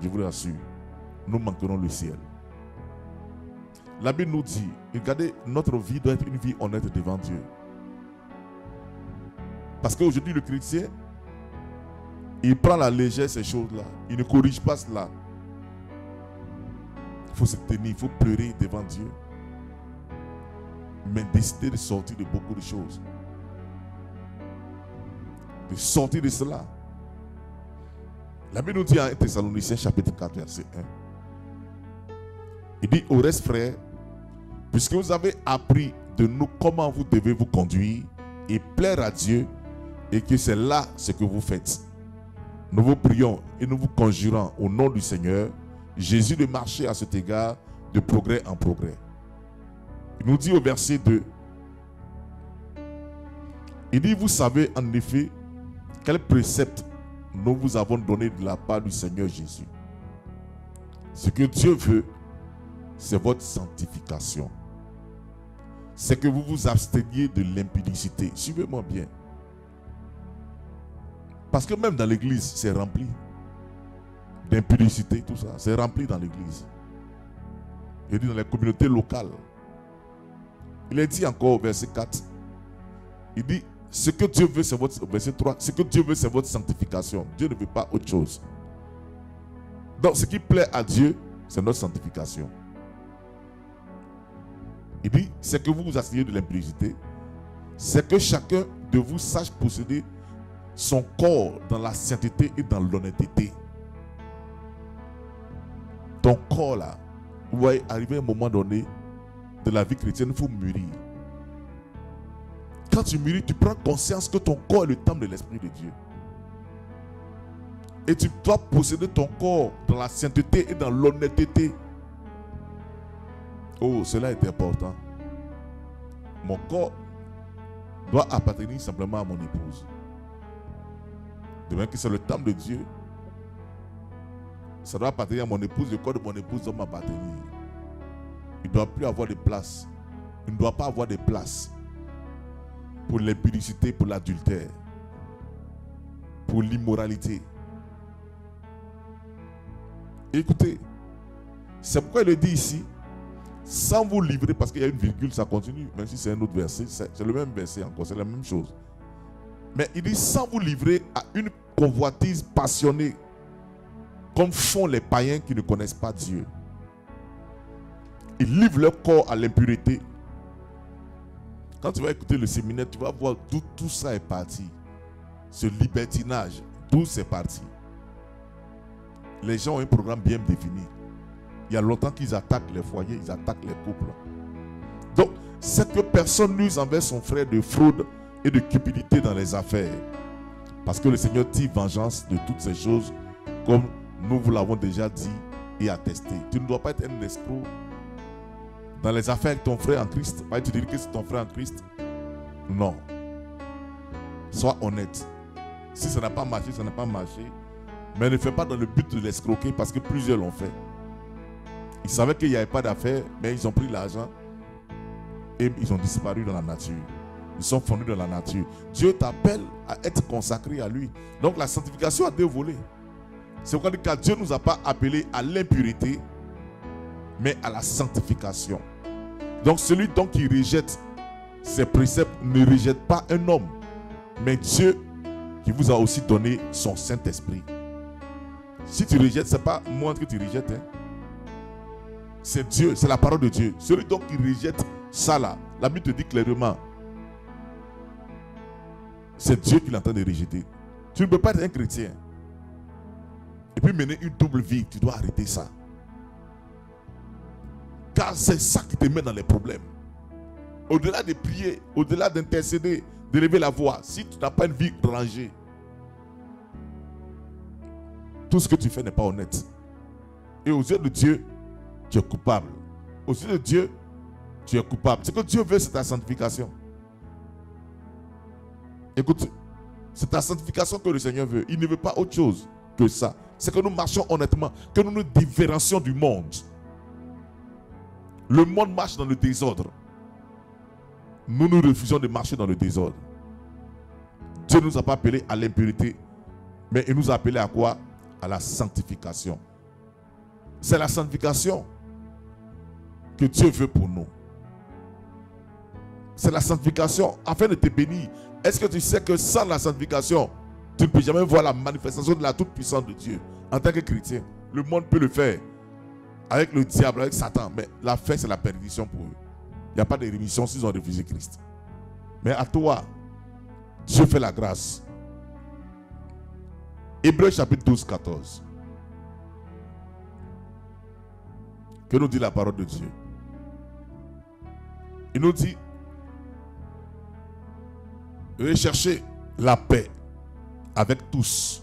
Je vous l'assure, nous manquerons le ciel. La Bible nous dit, regardez, notre vie doit être une vie honnête devant Dieu. Parce qu'aujourd'hui, le chrétien, il prend la légère ces choses-là. Il ne corrige pas cela. Il faut se tenir, il faut pleurer devant Dieu. Mais décider de sortir de beaucoup de choses. De sortir de cela. La Bible nous dit en Thessaloniciens chapitre 4, verset 1. Il dit, au reste, frères, puisque vous avez appris de nous comment vous devez vous conduire et plaire à Dieu, et que c'est là ce que vous faites. Nous vous prions et nous vous conjurons au nom du Seigneur Jésus de marcher à cet égard de progrès en progrès. Il nous dit au verset 2, il dit, vous savez en effet quel précepte nous vous avons donné de la part du Seigneur Jésus. Ce que Dieu veut, c'est votre sanctification. C'est que vous vous absteniez de l'impudicité. Suivez-moi bien. Parce que même dans l'église, c'est rempli d'impudicité, tout ça. C'est rempli dans l'église. Il dit dans les communautés locales. Il est dit encore au verset 4. Il dit, ce que Dieu veut, c'est votre... Verset 3. Ce que Dieu veut, c'est votre sanctification. Dieu ne veut pas autre chose. Donc, ce qui plaît à Dieu, c'est notre sanctification. Il dit, c'est que vous vous asseyez de l'impudicité. C'est que chacun de vous sache posséder son corps dans la sainteté et dans l'honnêteté. Ton corps là, vous voyez, arriver à un moment donné de la vie chrétienne, il faut mûrir. Quand tu mûris, tu prends conscience que ton corps est le temple de l'Esprit de Dieu. Et tu dois posséder ton corps dans la sainteté et dans l'honnêteté. Oh, cela est important. Mon corps doit appartenir simplement à mon épouse. De même que c'est le temple de Dieu. Ça doit appartenir à mon épouse, le corps de mon épouse doit m'appartenir. Il ne doit plus avoir de place. Il ne doit pas avoir de place pour l'impudicité, pour l'adultère, pour l'immoralité. Écoutez, c'est pourquoi il le dit ici, sans vous livrer, parce qu'il y a une virgule, ça continue, même si c'est un autre verset, c'est le même verset encore, c'est la même chose. Mais il dit, sans vous livrer à une convoitise passionnée, comme font les païens qui ne connaissent pas Dieu. Ils livrent leur corps à l'impureté. Quand tu vas écouter le séminaire, tu vas voir d'où tout ça est parti. Ce libertinage, d'où c'est parti. Les gens ont un programme bien défini. Il y a longtemps qu'ils attaquent les foyers, ils attaquent les couples. Donc, c'est que personne n'use envers son frère de fraude et de cupidité dans les affaires. Parce que le Seigneur tire vengeance de toutes ces choses, comme nous vous l'avons déjà dit et attesté. Tu ne dois pas être un escroc dans les affaires avec ton frère en Christ. Pas te dire que c'est ton frère en Christ. Non. Sois honnête. Si ça n'a pas marché, ça n'a pas marché. Mais ne fais pas dans le but de l'escroquer, parce que plusieurs l'ont fait. Ils savaient qu'il n'y avait pas d'affaires, mais ils ont pris l'argent et ils ont disparu dans la nature. Ils sont fondus dans la nature. Dieu t'appelle à être consacré à lui. Donc la sanctification a deux volets. C'est pourquoi car Dieu ne nous a pas appelés à l'impureté, mais à la sanctification. Donc celui donc qui rejette ces préceptes ne rejette pas un homme, mais Dieu qui vous a aussi donné son Saint-Esprit. Si tu rejettes, ce n'est pas moi que tu rejettes. Hein. C'est Dieu, c'est la parole de Dieu. Celui donc qui rejette ça là, la Bible te dit clairement, c'est Dieu qui est en train de rejeter. Tu ne peux pas être un chrétien et puis mener une double vie. Tu dois arrêter ça. Car c'est ça qui te met dans les problèmes. Au-delà de prier, au-delà d'intercéder, de lever la voix, si tu n'as pas une vie rangée, tout ce que tu fais n'est pas honnête. Et aux yeux de Dieu, tu es coupable. Aux yeux de Dieu, tu es coupable. Ce que Dieu veut, c'est ta sanctification. Écoute, c'est ta sanctification que le Seigneur veut. Il ne veut pas autre chose que ça. C'est que nous marchions honnêtement, que nous nous différencions du monde. Le monde marche dans le désordre. Nous nous refusons de marcher dans le désordre. Dieu ne nous a pas appelés à l'impureté, mais il nous a appelés à quoi? À la sanctification. C'est la sanctification que Dieu veut pour nous. C'est la sanctification afin de te bénir. Est-ce que tu sais que sans la sanctification, tu ne peux jamais voir la manifestation de la toute-puissance de Dieu? En tant que chrétien, le monde peut le faire avec le diable, avec Satan, mais la fin, c'est la perdition pour eux. Il n'y a pas de rémission s'ils ont refusé Christ. Mais à toi, Dieu fait la grâce. Hébreux chapitre 12, 14. Que nous dit la parole de Dieu? Il nous dit, recherchez la paix avec tous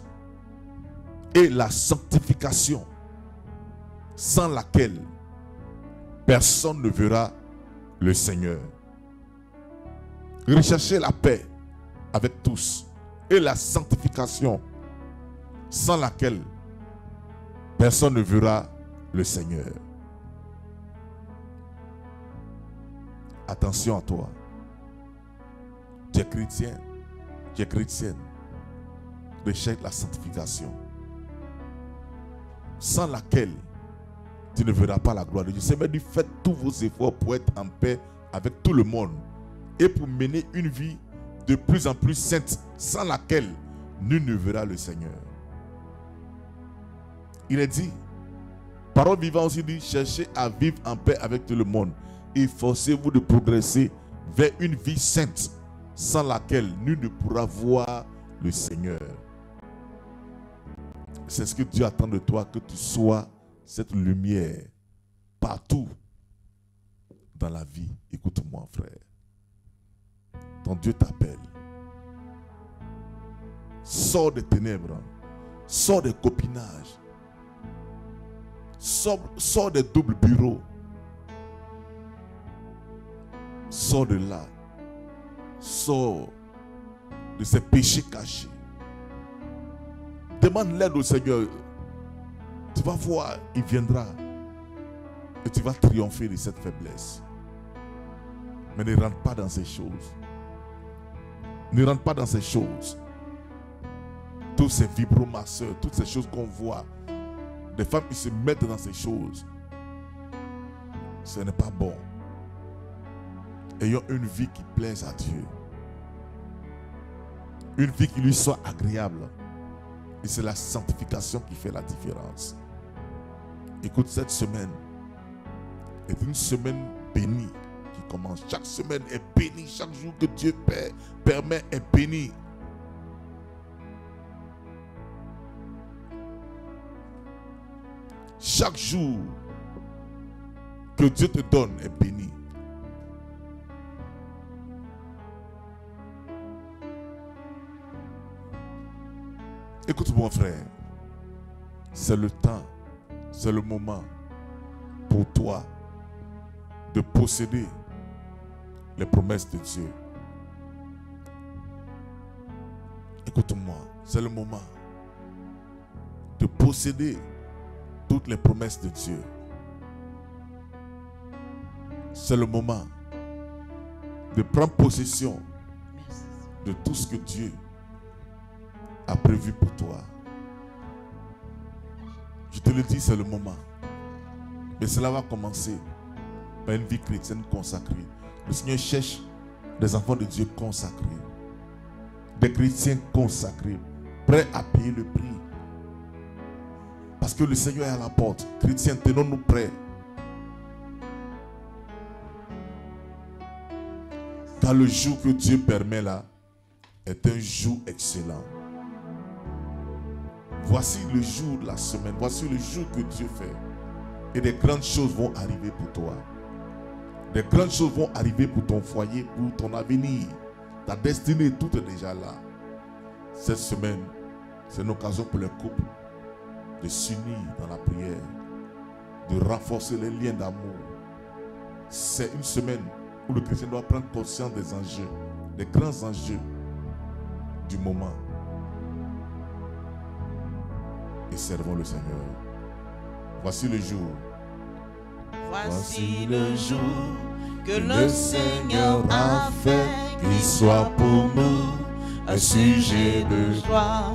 et la sanctification, sans laquelle personne ne verra le Seigneur. Recherchez la paix avec tous et la sanctification, sans laquelle personne ne verra le Seigneur. Attention à toi. Tu es chrétien, tu es chrétienne. Recherche la sanctification, sans laquelle tu ne verras pas la gloire de Dieu. Seigneur dit, faites tous vos efforts pour être en paix avec tout le monde et pour mener une vie de plus en plus sainte, sans laquelle nul ne verra le Seigneur. Il est dit, parole vivante aussi dit, cherchez à vivre en paix avec tout le monde. Efforcez-vous de progresser vers une vie sainte, sans laquelle nul ne pourra voir le Seigneur. C'est ce que Dieu attend de toi, que tu sois cette lumière partout dans la vie. Écoute-moi, frère. Ton Dieu t'appelle. Sors des ténèbres. Sors des copinages. Sors des doubles bureaux. Sors de là. Sors de ces péchés cachés. Demande l'aide au Seigneur. Tu tu vas voir, il viendra. Et tu vas triompher de cette faiblesse. Mais ne rentre pas dans ces choses. Ne rentre pas dans ces choses. Tous ces vibromasseurs, toutes ces choses qu'on voit. Des femmes qui se mettent dans ces choses. Ce n'est pas bon. Ayons une vie qui plaise à Dieu. Une vie qui lui soit agréable. Et c'est la sanctification qui fait la différence. Écoute, cette semaine est une semaine bénie qui commence. Chaque semaine est bénie. Chaque jour que Dieu permet est béni. Chaque jour que Dieu te donne est béni. Écoute mon frère, c'est le temps, c'est le moment pour toi de posséder les promesses de Dieu. Écoute-moi, c'est le moment de posséder toutes les promesses de Dieu. C'est le moment de prendre possession de tout ce que Dieu a prévu pour toi. Je te le dis, c'est le moment. Mais cela va commencer par une vie chrétienne consacrée. Le Seigneur cherche des enfants de Dieu consacrés, des chrétiens consacrés, prêts à payer le prix. Parce que le Seigneur est à la porte. Chrétiens, tenons-nous prêts. Car le jour que Dieu permet là est un jour excellent. Voici le jour de la semaine. Voici le jour que Dieu fait. Et des grandes choses vont arriver pour toi. Des grandes choses vont arriver pour ton foyer, pour ton avenir. Ta destinée, tout est déjà là. Cette semaine, c'est une occasion pour les couples de s'unir dans la prière, de renforcer les liens d'amour. C'est une semaine où le chrétien doit prendre conscience des enjeux, des grands enjeux du moment. Et servons le Seigneur. Voici le jour. Voici le jour que le Seigneur a fait, qu'il soit pour nous un sujet de joie.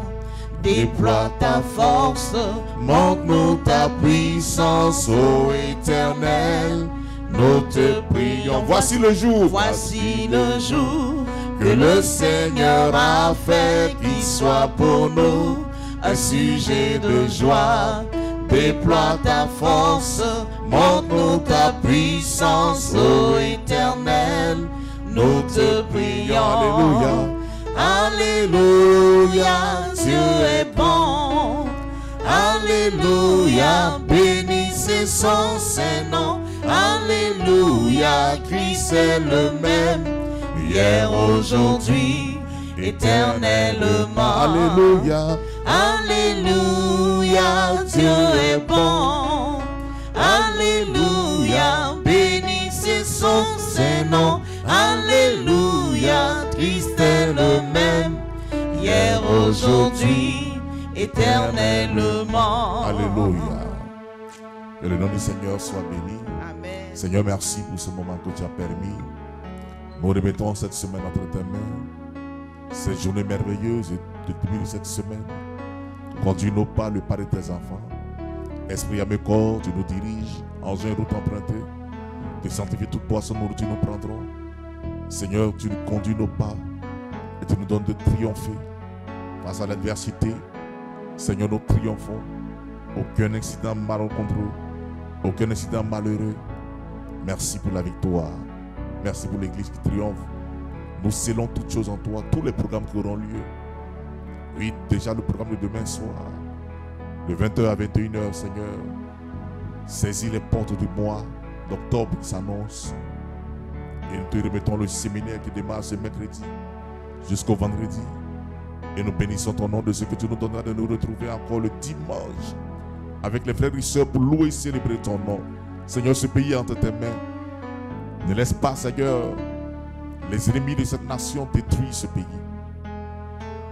Déploie ta force, montre-nous ta puissance, ô Éternel. Nous te prions. Voici le jour. Voici le jour que le Seigneur a fait, qu'il soit pour nous un sujet de joie. Déploie ta force, montre-nous ta puissance, ô Éternel. Nous te prions. Alléluia. Alléluia, Dieu est bon. Alléluia, bénissez son Saint-Nom. Alléluia, Christ est le même, hier, aujourd'hui, éternellement. Alléluia. Alléluia, Dieu est bon. Alléluia, bénissez son Saint-Nom. Alléluia, Christ est le même, hier, aujourd'hui, éternellement. Alléluia. Que le nom du Seigneur soit béni. Amen. Seigneur, merci pour ce moment que tu as permis. Nous remettons cette semaine entre tes mains. Cette journée merveilleuse de début de cette semaine. Conduis nos pas, le pas de tes enfants. Esprit à mes corps, tu nous diriges. Engin route empruntée. Tu sanctifies toute boisson, nourriture nous prendrons. Seigneur, tu nous conduis nos pas et tu nous donnes de triompher face à l'adversité. Seigneur, nous triomphons. Aucun incident malencontreux, aucun incident malheureux. Merci pour la victoire. Merci pour l'église qui triomphe. Nous scellons toutes choses en toi, tous les programmes qui auront lieu. Oui, déjà le programme de demain soir, de 20h à 21h, Seigneur. Saisis les portes du mois d'octobre qui s'annonce. Et nous te remettons le séminaire qui démarre ce mercredi jusqu'au vendredi. Et nous bénissons ton nom de ce que tu nous donneras de nous retrouver encore le dimanche avec les frères et sœurs pour louer et célébrer ton nom. Seigneur, ce pays est entre tes mains. Ne laisse pas, Seigneur, les ennemis de cette nation détruire ce pays.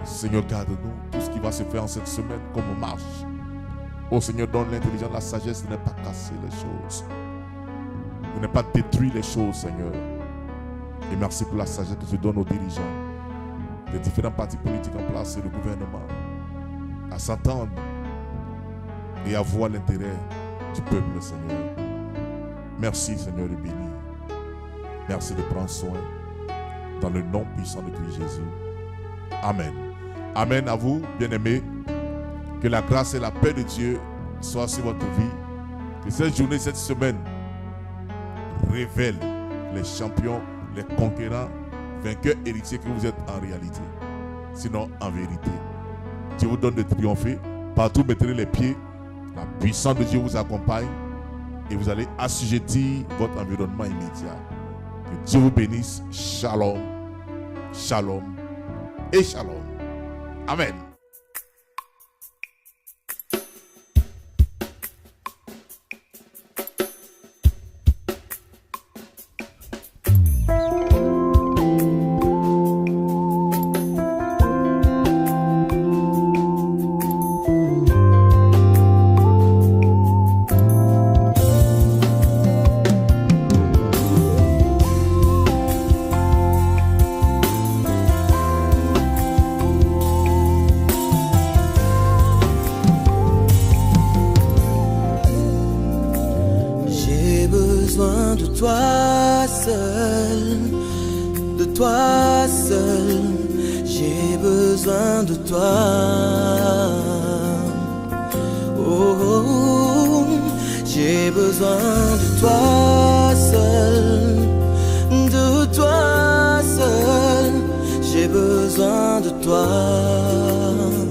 Seigneur, garde-nous tout ce qui va se faire en cette semaine comme marche. Oh Seigneur, donne l'intelligence, la sagesse de ne pas casser les choses, de ne pas détruire les choses, Seigneur. Et merci pour la sagesse que tu donnes aux dirigeants des différents partis politiques en place et le gouvernement à s'entendre et à voir l'intérêt du peuple, Seigneur. Merci, Seigneur, de bénir. Merci de prendre soin dans le nom puissant de Christ Jésus. Amen. Amen à vous, bien-aimés. Que la grâce et la paix de Dieu soient sur votre vie. Que cette journée, cette semaine révèle les champions, les conquérants, vainqueurs, héritiers que vous êtes en réalité. Sinon, en vérité. Dieu vous donne de triompher. Partout, mettez les pieds. La puissance de Dieu vous accompagne. Et vous allez assujettir votre environnement immédiat. Que Dieu vous bénisse. Shalom. Shalom. Et shalom. Amen. Toi seul, de toi seul, j'ai besoin de toi. Oh, j'ai besoin de toi seul, de toi seul, j'ai besoin de toi.